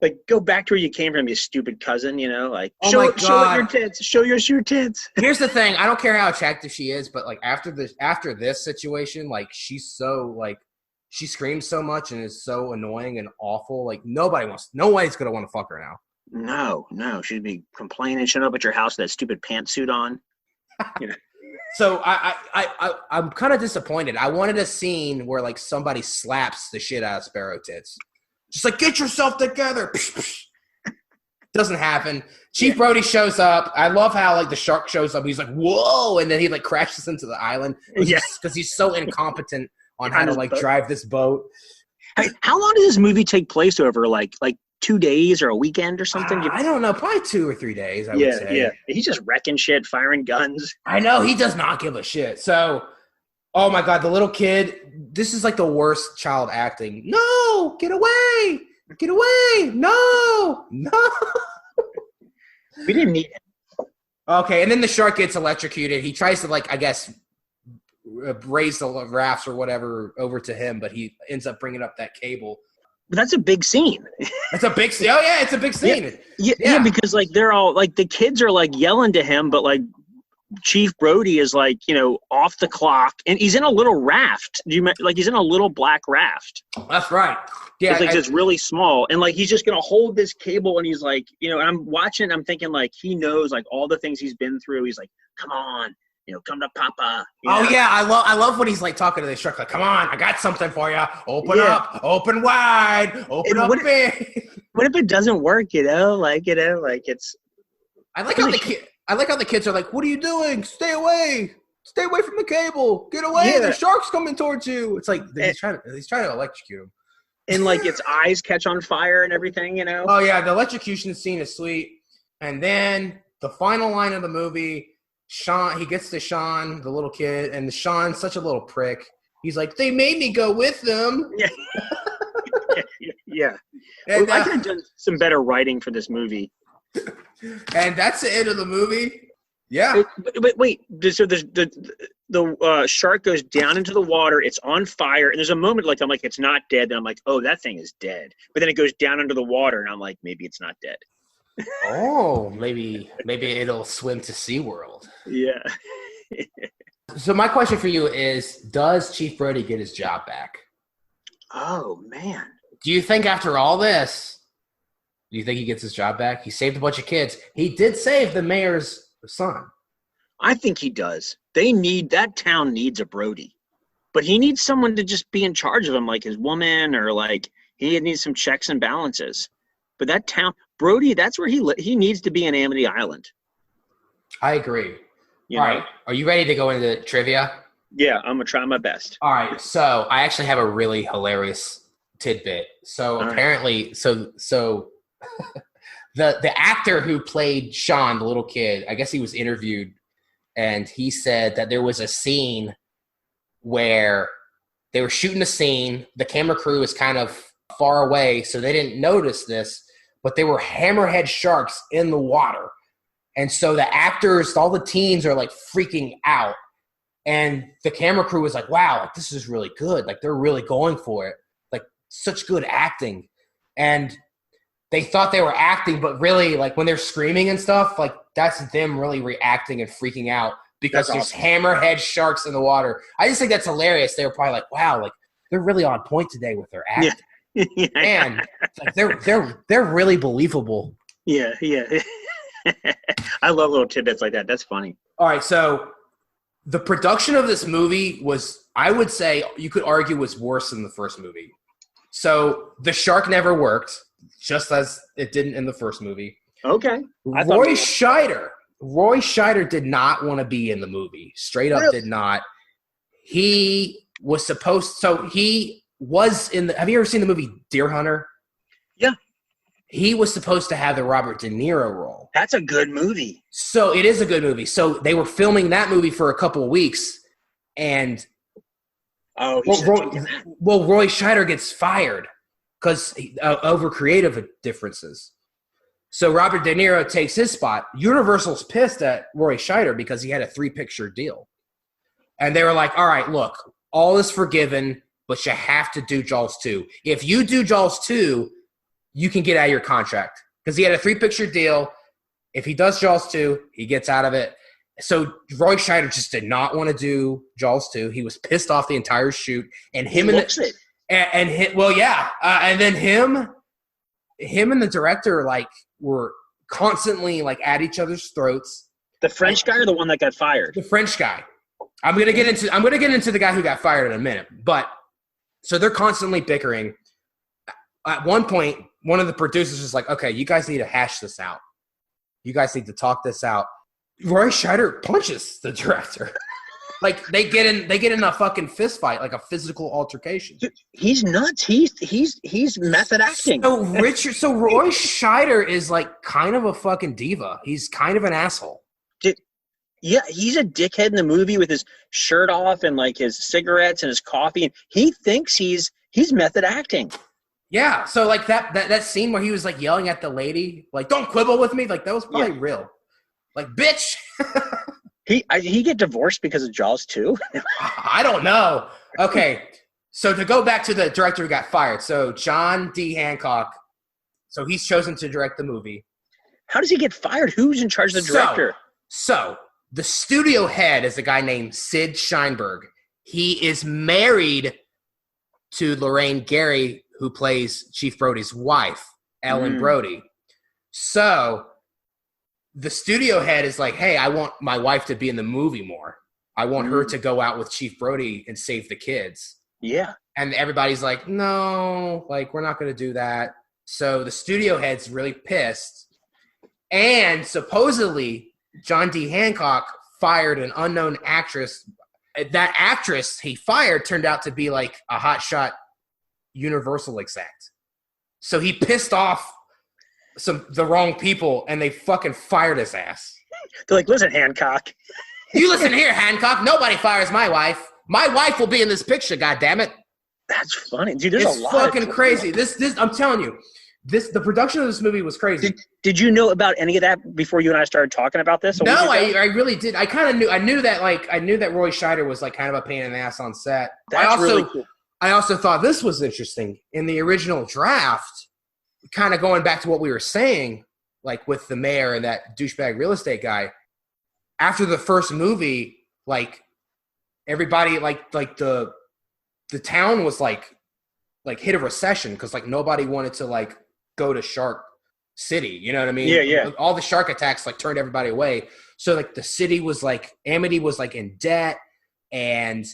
Like, go back to where you came from, you stupid cousin, you know? Like, show your tits. Show your tits. Here's the thing. I don't care how attractive she is, but like after this situation, like she's so like, she screams so much and is so annoying and awful. Like nobody's gonna want to fuck her now. No, she'd be complaining, showing up at your house with that stupid pantsuit on. You know. So I'm kind of disappointed. I wanted a scene where like somebody slaps the shit out of Sparrow Tits, just like get yourself together. Doesn't happen. Chief Brody shows up. I love how like the shark shows up. He's like, whoa, and then he like crashes into the island because he's so incompetent on how to like drive this boat. I mean, how long does this movie take place over? Like 2 days or a weekend or something? I don't know. Probably 2 or 3 days, I would say. Yeah. He's just wrecking shit, firing guns. I know. He does not give a shit. So, oh my God, the little kid, this is like the worst child acting. No, get away. Get away. No. We didn't need it. Okay, and then the shark gets electrocuted. He tries to like, I guess, raise the rafts or whatever over to him, but he ends up bringing up that cable. But that's a big scene. It's a big scene. Oh yeah, it's a big scene. Yeah, because like they're all like the kids are like yelling to him, but like Chief Brody is like, you know, off the clock, and he's in a little raft. He's in a little black raft. That's right. Yeah, it's like just really small, and like he's just gonna hold this cable, and he's like, you know, and I'm watching, I'm thinking like he knows like all the things he's been through. He's like, come on. You know, come to Papa. Oh yeah, I love when he's like talking to the shark, like, come on, I got something for you. Open up, open wide, open up big. What if it doesn't work? You know, like it's. I like how the kids are like, what are you doing? Stay away from the cable. Get away. The shark's coming towards you. It's like he's trying to electrocute him. And like its eyes catch on fire and everything. You know. Oh yeah, the electrocution scene is sweet, and then the final line of the movie. Sean, he gets to Sean, the little kid, and Sean's such a little prick. He's like, they made me go with them. Yeah. And, I could have done some better writing for this movie. And that's the end of the movie. Yeah. But wait, so the shark goes down into the water. It's on fire. And there's a moment like, I'm like, it's not dead. Then I'm like, oh, that thing is dead. But then it goes down under the water, and I'm like, maybe it's not dead. Oh, maybe it'll swim to SeaWorld. Yeah. So my question for you is, does Chief Brody get his job back? Oh, man. Do you think after all this, do you think he gets his job back? He saved a bunch of kids. He did save the mayor's son. I think he does. That town needs a Brody. But he needs someone to just be in charge of him, like his woman, or like he needs some checks and balances. But that town, Brody, that's where he needs to be in Amity Island. I agree. You All know? right. Are you ready to go into trivia? Yeah, I'm gonna try my best. All right. So I actually have a really hilarious tidbit. So All right. apparently, so the actor who played Sean, the little kid, I guess he was interviewed, and he said that there was a scene where they were shooting a scene. The camera crew was kind of far away, so they didn't notice this, but there were hammerhead sharks in the water. And so the actors, all the teens are like freaking out. And the camera crew was like, wow, like, this is really good. Like, they're really going for it. Like, such good acting. And they thought they were acting, but really, like, when they're screaming and stuff, like, that's them really reacting and freaking out because there's hammerhead sharks in the water. I just think that's hilarious. They were probably like, wow, like, they're really on point today with their acting. Yeah. Man, like, they're really believable. Yeah. I love little tidbits like that. That's funny. All right, so the production of this movie was, I would say, you could argue was worse than the first movie. So the shark never worked, just as it didn't in the first movie. Okay. Roy Scheider did not want to be in the movie. Straight up did not. He was supposed, he was in the, have you ever seen the movie Deer Hunter? Yeah. He was supposed to have the Robert De Niro role. That's a good movie. So it is a good movie. So they were filming that movie for a couple of weeks, and Roy Scheider gets fired because over creative differences. So Robert De Niro takes his spot. Universal's pissed at Roy Scheider because he had a 3-picture deal, and they were like, "All right, look, all is forgiven, but you have to do Jaws 2. If you do Jaws 2, you can get out of your contract." Because he had a 3-picture deal. If he does Jaws 2, he gets out of it. So Roy Scheider just did not want to do Jaws 2. He was pissed off the entire shoot. And him and then him and the director like were constantly like at each other's throats. The French guy or the one that got fired? The French guy. I'm gonna get into the guy who got fired in a minute. But so they're constantly bickering. At one point, one of the producers was like, okay, you guys need to hash this out. You guys need to talk this out. Roy Scheider punches the director. Like they get in a fucking fist fight, like a physical altercation. Dude, he's nuts. He's method acting. So Roy Scheider is like kind of a fucking diva. He's kind of an asshole. Yeah, he's a dickhead in the movie with his shirt off and like his cigarettes and his coffee, and he thinks he's method acting. Yeah, so like that scene where he was like yelling at the lady, like "Don't quibble with me," like that was probably real. Like, bitch. He get divorced because of Jaws 2? I don't know. Okay, so to go back to the director who got fired, so John D. Hancock, so he's chosen to direct the movie. How does he get fired? Who's in charge of the director? So the studio head is a guy named Sid Sheinberg. He is married to Lorraine Gary, who plays Chief Brody's wife, Ellen Brody. So the studio head is like, hey, I want my wife to be in the movie more. I want her to go out with Chief Brody and save the kids. Yeah. And everybody's like, no, like, we're not going to do that. So the studio head's really pissed. And supposedly John D. Hancock fired an unknown actress. That actress he fired turned out to be like a hotshot Universal exec. So he pissed off the wrong people, and they fucking fired his ass. They're like, listen, Hancock. You listen here, Hancock. Nobody fires my wife. My wife will be in this picture, goddammit. That's funny. Dude, there's it's a lot fucking crazy. This I'm telling you, the production of this movie was crazy. Did you know about any of that before you and I started talking about this? No, I really did. I kind of knew. I knew that Roy Scheider was like kind of a pain in the ass on set. That's really cool. I also thought this was interesting. In the original draft, kind of going back to what we were saying, like with the mayor and that douchebag real estate guy, after the first movie, like everybody, like the town was like hit a recession because like nobody wanted to like go to Shark City. You know what I mean? Yeah. All the shark attacks like turned everybody away. So like the city was like, Amity was like in debt, and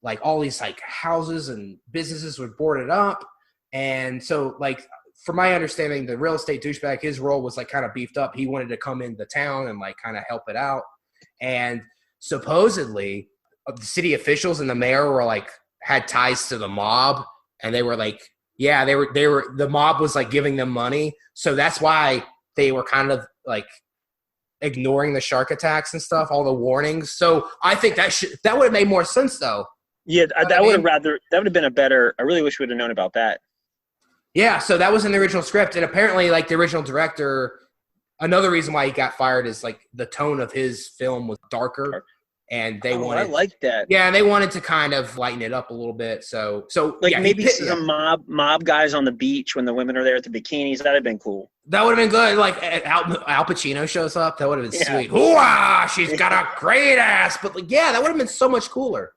like all these like houses and businesses were boarded up. And so like from my understanding, the real estate douchebag, his role was like kind of beefed up. He wanted to come into town and like kind of help it out. And supposedly the city officials and the mayor were like, had ties to the mob. And they were like, yeah, the mob was like giving them money. So that's why they were kind of like ignoring the shark attacks and stuff, all the warnings. So I think that would have made more sense though. Yeah, that would have been a better, I really wish we would have known about that. Yeah, so that was in the original script. And apparently like the original director, another reason why he got fired is like the tone of his film was darker. And they wanted, I like that. Yeah, and they wanted to kind of lighten it up a little bit. So like yeah, maybe some mob guys on the beach when the women are there at the bikinis. That'd have been cool. That would have been good. Like Al Pacino shows up. That would have been sweet. Hooah! She's got a great ass. But like, yeah, that would have been so much cooler.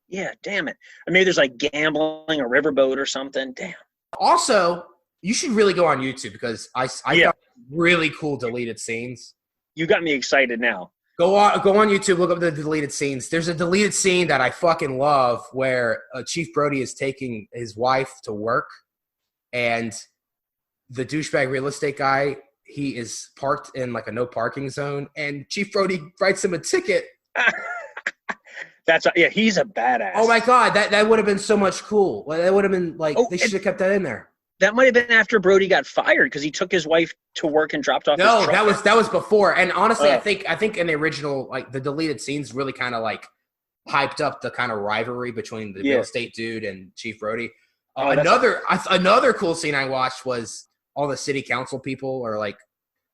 Yeah, damn it. Or maybe there's like gambling, a riverboat or something. Damn. Also, you should really go on YouTube because I got really cool deleted scenes. You got me excited now. Go on YouTube, look up the deleted scenes. There's a deleted scene that I fucking love where Chief Brody is taking his wife to work, and the douchebag real estate guy, he is parked in like a no parking zone, and Chief Brody writes him a ticket. He's a badass. Oh my God, that would have been so much cool. That would have been like they should have kept that in there. That might have been after Brody got fired because he took his wife to work and dropped off his truck. No, that was before. And honestly, I think in the original, like the deleted scenes really kind of like hyped up the kind of rivalry between the real estate dude and Chief Brody. Another cool scene I watched was all the city council people are like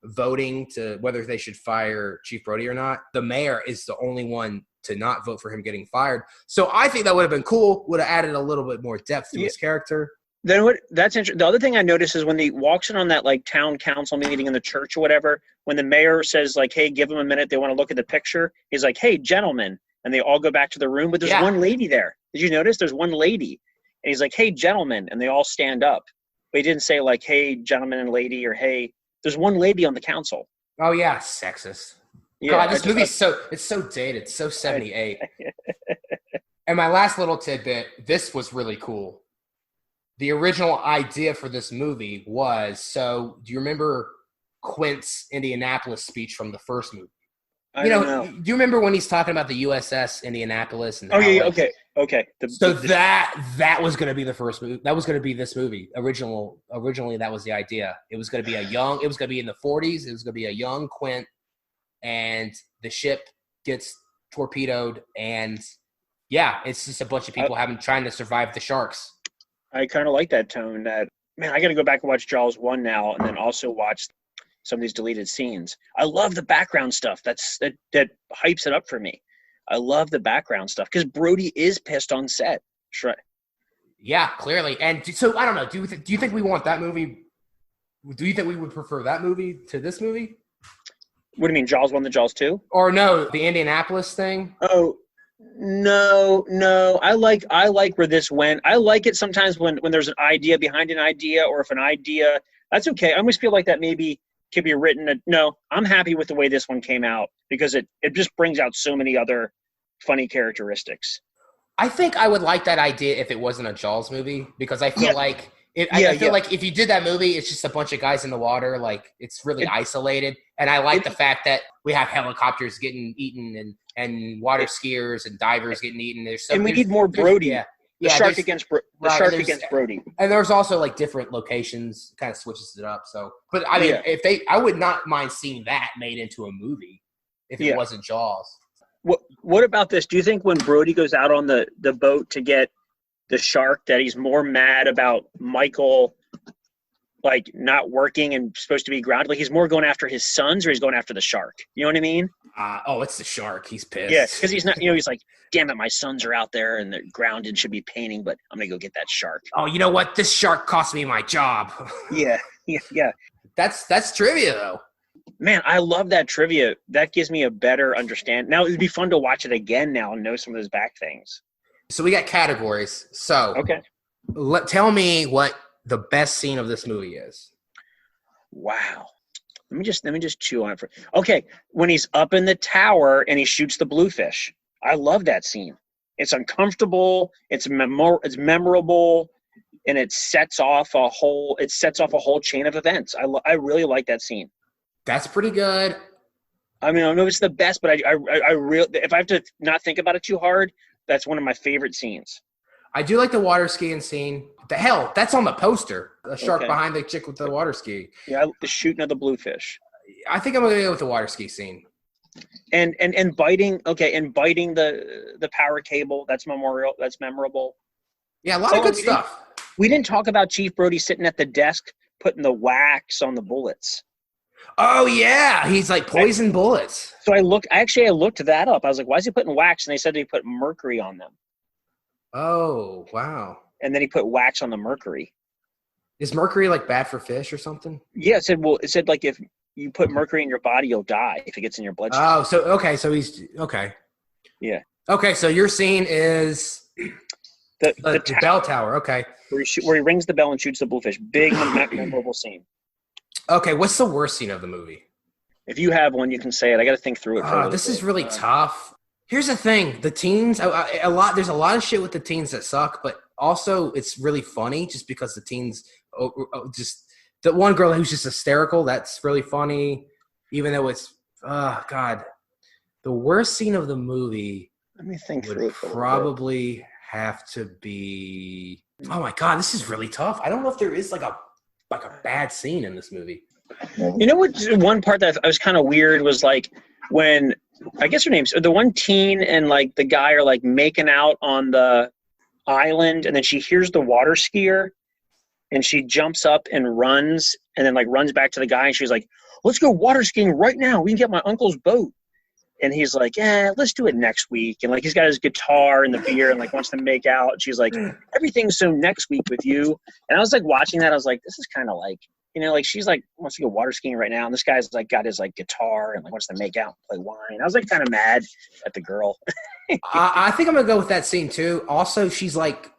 voting to whether they should fire Chief Brody or not. The mayor is the only one to not vote for him getting fired. So I think that would have been cool. Would have added a little bit more depth to his character. Then that's interesting. The other thing I noticed is when he walks in on that like town council meeting in the church or whatever, when the mayor says like, hey, give them a minute, they want to look at the picture. He's like, hey, gentlemen. And they all go back to the room, but there's one lady there. Did you notice? There's one lady. And he's like, hey, gentlemen. And they all stand up. But he didn't say like, hey, gentlemen and lady, or hey, there's one lady on the council. Oh yeah. Sexist. Yeah, God, this movie's it's so dated. It's so 78. And my last little tidbit, this was really cool. The original idea for this movie was, do you remember Quint's Indianapolis speech from the first movie? I don't know. Do you remember when he's talking about the USS Indianapolis? And okay. That was going to be the first movie. That was going to be this movie. Originally, that was the idea. It was going to be it was going to be in the 40s. It was going to be a young Quint, and the ship gets torpedoed, and it's just a bunch of people trying to survive the sharks. I kind of like that tone. I got to go back and watch Jaws 1 now, and then also watch some of these deleted scenes. I love the background stuff. That hypes it up for me. I love the background stuff because Brody is pissed on set. Sure. Yeah, clearly. And so I don't know. Do you think we want that movie? Do you think we would prefer that movie to this movie? What do you mean, Jaws 1 to Jaws 2? Or no, the Indianapolis thing? Oh, no. I like where this went. I like it sometimes when there's an idea behind an idea, or if an idea, that's okay. I always feel like that maybe could be written. No, I'm happy with the way this one came out because it just brings out so many other funny characteristics. I think I would like that idea if it wasn't a Jaws movie because I feel like I feel like if you did that movie, it's just a bunch of guys in the water. Like it's really isolated. And I like the fact that we have helicopters getting eaten and water skiers and divers getting eaten. And we need more Brody. The shark against Brody. And there's also like different locations, kind of switches it up. So, but I mean, I would not mind seeing that made into a movie if it wasn't Jaws. What about this? Do you think when Brody goes out on the boat to get the shark that he's more mad about Michael like not working and supposed to be grounded? Like he's more going after his sons or he's going after the shark? You know what I mean? It's the shark. He's pissed. Yeah, because he's not, he's like, damn it, my sons are out there and they're grounded, should be painting, but I'm going to go get that shark. Oh, you know what? This shark cost me my job. Yeah. That's trivia though. Man, I love that trivia. That gives me a better understanding. Now, it'd be fun to watch it again now and know some of those back things. So we got categories. So okay, tell me what the best scene of this movie is. Wow. Let me just chew on it for. Okay, when he's up in the tower and he shoots the bluefish. I love that scene. It's uncomfortable. It's memorable. and it sets off a whole chain of events. I really like that scene. That's pretty good. I mean, I don't know if it's the best, but I really, if I have to not think about it too hard, that's one of my favorite scenes. I do like the water skiing scene. The hell, that's on the poster. The shark behind the chick with the water ski. Yeah, the shooting of the bluefish. I think I'm gonna go with the water ski scene. And biting the power cable. That's memorable. Yeah, a lot of good stuff. We didn't talk about Chief Brody sitting at the desk putting the wax on the bullets. Oh yeah, he's like poison bullets. So I looked that up. I was like, why is he putting wax? And they said he put mercury on them. Oh wow. And then he put wax on the mercury. Is mercury like bad for fish or something? Yeah, it said like if you put mercury in your body, you'll die if it gets in your bloodstream. Oh, so he's okay. Yeah. Okay, so your scene is the bell tower. Okay. Where he rings the bell and shoots the bluefish. Big memorable scene. Okay, what's the worst scene of the movie? If you have one, you can say it. I got to think through it. This is really tough. Here's the thing: the teens. There's a lot of shit with the teens that suck, but also it's really funny just because the teens. Just the one girl who's just hysterical. That's really funny, even though it's. Oh God, the worst scene of the movie. Let me think would through it. Probably have to be. Oh my God, this is really tough. I don't know if there is like a bad scene in this movie. You know what? One part that I was kind of weird was like when I guess her name's the one teen and like the guy are like making out on the island, and then she hears the water skier, and she jumps up and runs, and then like runs back to the guy, and she's like, "Let's go water skiing right now. We can get my uncle's boat." And he's like, "Yeah, let's do it next week." And like he's got his guitar and the beer and like wants to make out. And she's like, "Everything's so next week with you." And I was like watching that. I was like, this is kind of like, you know, like she's like wants to go water skiing right now, and this guy's like got his like guitar and like wants to make out and play wine. I was like kind of mad at the girl. I think I'm gonna go with that scene too. Also, she's like,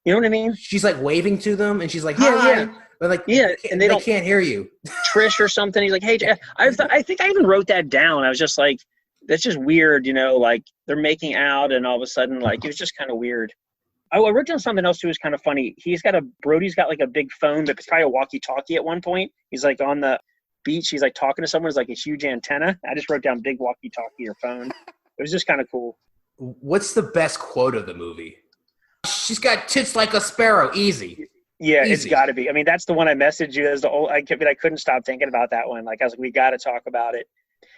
you know what I mean? She's like waving to them, and she's like, "Hi." Yeah. But like, and they can't hear you. Trish or something. He's like, "Hey, I think I even wrote that down." I was just like, that's just weird, you know, like they're making out and all of a sudden, like, it was just kind of weird. I wrote down something else too was kind of funny. Brody's got like a big phone, but it's probably a walkie-talkie at one point. He's like on the beach. He's like talking to someone. It's like a huge antenna. I just wrote down big walkie-talkie or phone. It was just kind of cool. What's the best quote of the movie? She's got tits like a sparrow. Easy. Yeah, Easy. It's got to be. I mean, that's the one I messaged you as I couldn't stop thinking about that one. Like I was like, we got to talk about it.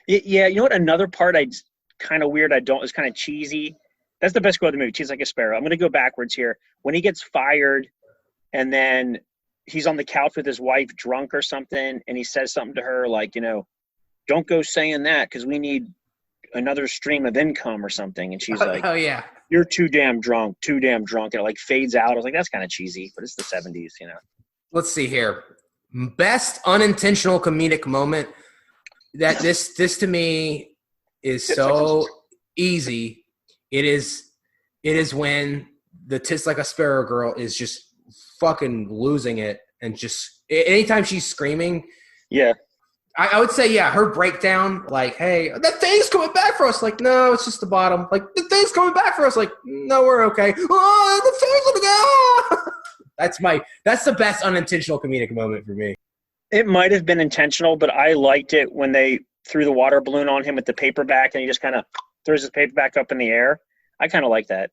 Yeah, you know what? Another part it's kind of weird. It's kind of cheesy. That's the best quote of the movie. Cheesy like a sparrow. I'm going to go backwards here. When he gets fired, and then he's on the couch with his wife, drunk or something, and he says something to her like, you know, "Don't go saying that because we need another stream of income or something." And she's like, "Oh yeah, you're too damn drunk," and it like fades out. I was like, that's kind of cheesy, but it's the 70s, you know. Let's see here. Best unintentional comedic moment. That this to me is so easy. It is when the tits like a sparrow girl is just fucking losing it, and just anytime she's screaming. Yeah. I would say, yeah, her breakdown, like, "Hey, that thing's coming back for us." Like, "No, it's just the bottom." Like, "The thing's coming back for us." Like, "No, we're okay." "Oh, the thing's gonna go. That's the best unintentional comedic moment for me. It might have been intentional, but I liked it when they threw the water balloon on him with the paperback and he just kind of throws his paperback up in the air. I kind of like that.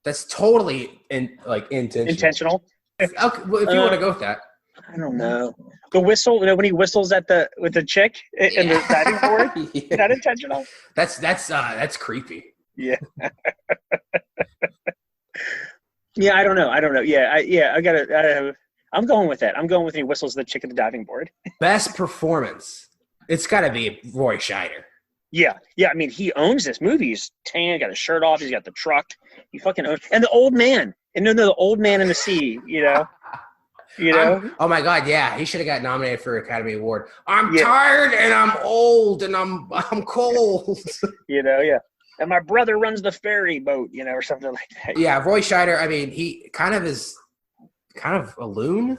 That's totally intentional. If you want to go with that. I don't know. The whistle, you know, when he whistles with the chick in the diving board, is that intentional? That's creepy. Yeah. Yeah, I don't know. Yeah, I'm going with that. I'm going with when he whistles the chick at the diving board. Best performance. It's got to be Roy Scheider. Yeah. I mean, he owns this movie. He's tan, got his shirt off. He's got the truck. He fucking owns. And the old man. And then the old man in the sea. You know. Oh my God! Yeah, he should have got nominated for an Academy Award. I'm tired and I'm old and I'm cold. You know. Yeah. And my brother runs the ferry boat. You know, or something like that. Yeah, Roy Scheider. I mean, he kind of a loon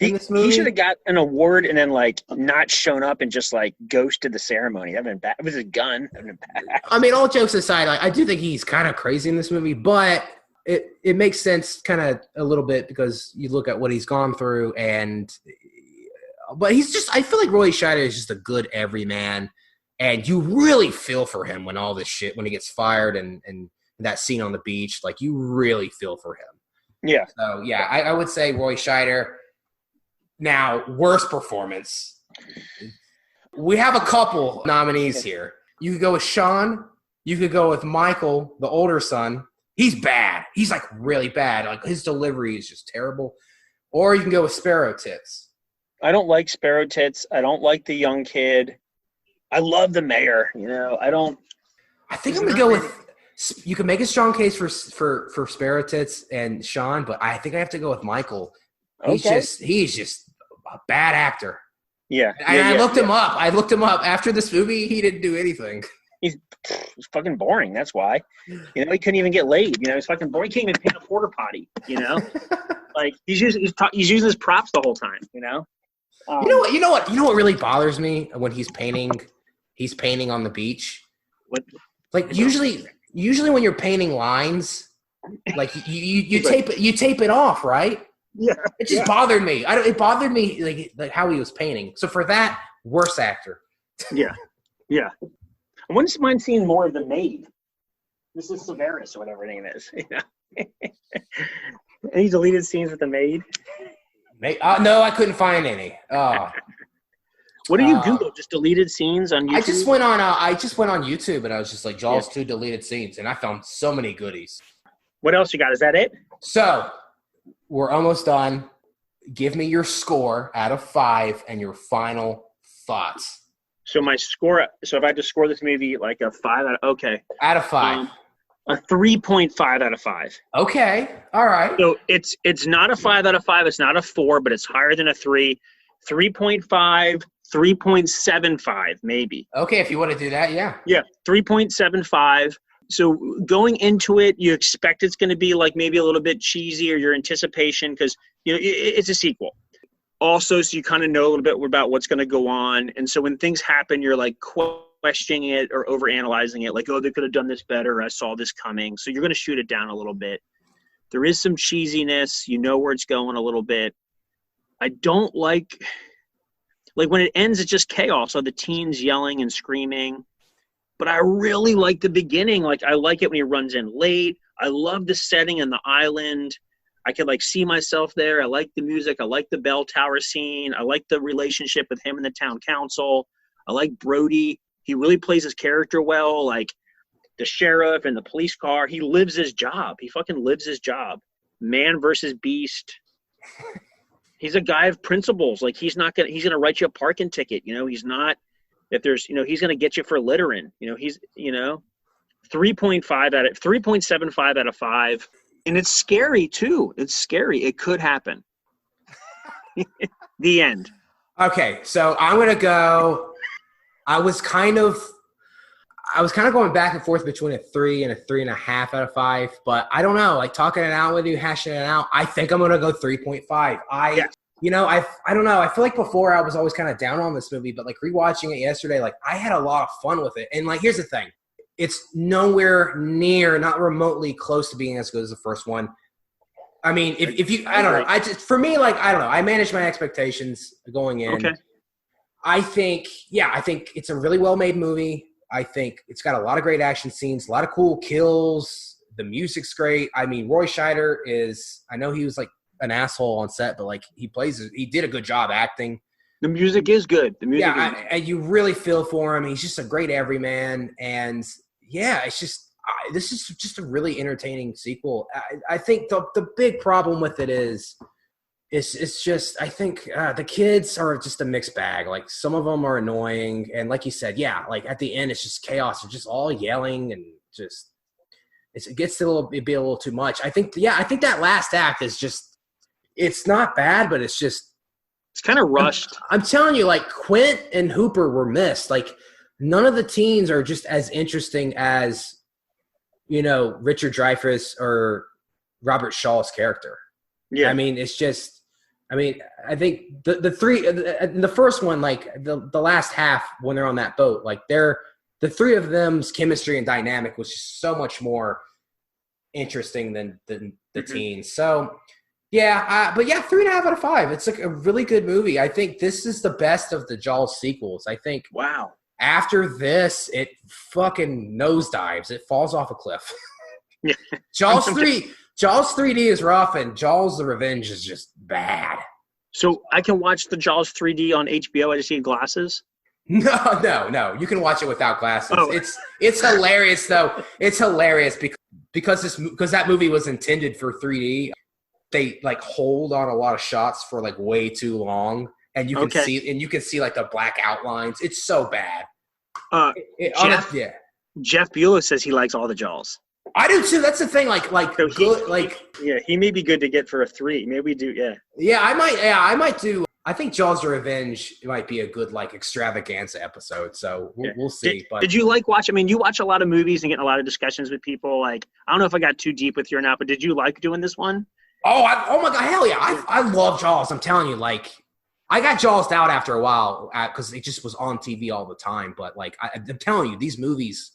in this movie. He should have got an award and then like not shown up and just like ghosted the ceremony. That'd been bad. It was a gun. That'd been bad. I mean, all jokes aside, I do think he's kind of crazy in this movie, but it makes sense kind of a little bit because you look at what he's gone through but he's just, I feel like Roy Scheider is just a good everyman, and you really feel for him when all this shit, when he gets fired and that scene on the beach, like you really feel for him. Yeah. So yeah, I would say Roy Scheider. Now, worst performance. We have a couple nominees here. You could go with Sean. You could go with Michael, the older son. He's bad. He's like really bad. Like his delivery is just terrible. Or you can go with Sparrow Tits. I don't like Sparrow Tits. I don't like the young kid. I love the mayor. I think I'm gonna go with. You can make a strong case for Sparrow Tits and Sean, but I think I have to go with Michael. He's just a bad actor. Yeah. And I looked him up. I looked him up after this movie. He didn't do anything. He's fucking boring. That's why. He couldn't even get laid. He's fucking boring. He can't even paint a porta potty. Like he's using his props the whole time. You know what really bothers me when he's painting on the beach. What? Like usually when you're painting lines, like you tape it off, right? Yeah. It just bothered me. It bothered me like how he was painting. So for that, worst actor. Yeah. Yeah. I wouldn't mind seeing more of the maid. This is Severus or whatever her name is. Any deleted scenes with the maid? No, I couldn't find any. What do you Google? Just deleted scenes on YouTube? I just went on YouTube and I was just like Jaws 2 deleted scenes, and I found so many goodies. What else you got? Is that it? So we're almost done. Give me your score out of 5 and your final thoughts. So my score. So if I had to score this movie like a 5 out of 5. A 3.5 out of 5. Okay. All right. So it's not a 5 out of 5. It's not a 4, but it's higher than a 3. 3.5, 3.75 maybe. Okay, if you want to do that, yeah. Yeah, 3.75. So going into it, you expect it's going to be like maybe a little bit cheesy, or your anticipation, because it's a sequel. Also, so you kind of know a little bit about what's going to go on. And so when things happen, you're like questioning it or overanalyzing it. Like, oh, they could have done this better. I saw this coming. So you're going to shoot it down a little bit. There is some cheesiness. You know where it's going a little bit. I don't like when it ends, it's just chaos. So the teens yelling and screaming. But I really like the beginning. Like, I like it when he runs in late. I love the setting and the island. I could see myself there. I like the music. I like the bell tower scene. I like the relationship with him and the town council. I like Brody. He really plays his character well. Like the sheriff and the police car, he lives his job. He fucking lives his job. Man versus beast. He's a guy of principles. Like he's going to write you a parking ticket. He's not, if there's, he's going to get you for littering. He's 3.75 out of 5. And it's scary too. It's scary. It could happen. The end. Okay, so I'm going to go. I was kind of going back and forth between a 3 and a 3.5 out of 5, but I don't know. Like talking it out with you, hashing it out, I think I'm going to go 3.5. I don't know. I feel like before I was always kind of down on this movie, but rewatching it yesterday, I had a lot of fun with it. And here's the thing. It's nowhere near, not remotely close to being as good as the first one. I mean, if you, I don't know. For me, I don't know. I manage my expectations going in. Okay. I think it's a really well-made movie. I think it's got a lot of great action scenes, a lot of cool kills. The music's great. I mean, Roy Scheider I know he was an asshole on set, but he did a good job acting. The music is good. And you really feel for him. He's just a great everyman. And yeah, it's just, this is just a really entertaining sequel. I think the big problem with it is, it's just, I think the kids are just a mixed bag. Some of them are annoying. And like you said, at the end, it's just chaos. They're just all yelling and just, it gets to be a little too much. I think that last act is just, it's not bad, but it's just, it's kind of rushed. I'm telling you, Quint and Hooper were missed. None of the teens are just as interesting as, Richard Dreyfuss or Robert Shaw's character. Yeah. I mean, it's just, I think the three, the first one, the last half when they're on that boat, the three of them's chemistry and dynamic was just so much more interesting than the Mm-hmm. teens. So yeah, but yeah, 3.5 out of 5. It's like a really good movie. I think this is the best of the Jaws sequels. I think Wow. after this, it fucking nosedives. It falls off a cliff. Yeah. Jaws 3D is rough, and Jaws the Revenge is just bad. So I can watch the Jaws 3D on HBO. I just need glasses. No. You can watch it without glasses. Oh. It's hilarious though. It's hilarious because that movie was intended for 3D. They like hold on a lot of shots for like way too long, and you can see like the black outlines. It's so bad. Jeff Bueller says he likes all the Jaws. I do too. That's the thing. He may be good to get for a 3. Maybe we do. Yeah. Yeah, I might do. I think Jaws the Revenge might be a good like extravaganza episode. So we'll see. Did you like watch? I mean, you watch a lot of movies and get in a lot of discussions with people. Like, I don't know if I got too deep with you or not, but did you like doing this one? Oh my God, hell yeah! I love Jaws. I'm telling you, like, I got Jawsed out after a while because it just was on TV all the time. But like, I'm telling you, these movies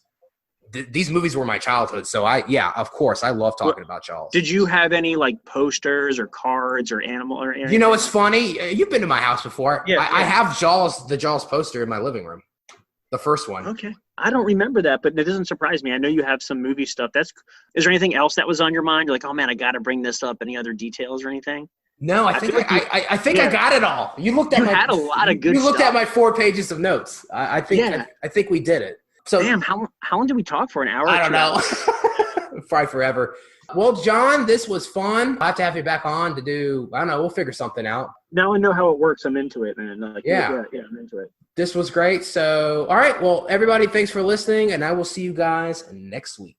were my childhood. So of course, I love talking about Jaws. Did you have any like posters or cards or animal or anything? You know, it's funny. You've been to my house before. Yeah, I have the Jaws poster in my living room, the first one. Okay, I don't remember that, but it doesn't surprise me. I know you have some movie stuff. Is there anything else that was on your mind? You're like, oh man, I got to bring this up. Any other details or anything? No, I think I got it all. You looked at had a lot of good. You looked at my 4 pages of notes. I think we did it. So damn, how long did we talk for? An hour? I don't know. Probably forever. Well, John, this was fun. I'll have to have you back on to do. I don't know. We'll figure something out. Now I know how it works. I'm into it, man. Like, yeah, I'm into it. This was great. So, all right. Well, everybody, thanks for listening, and I will see you guys next week.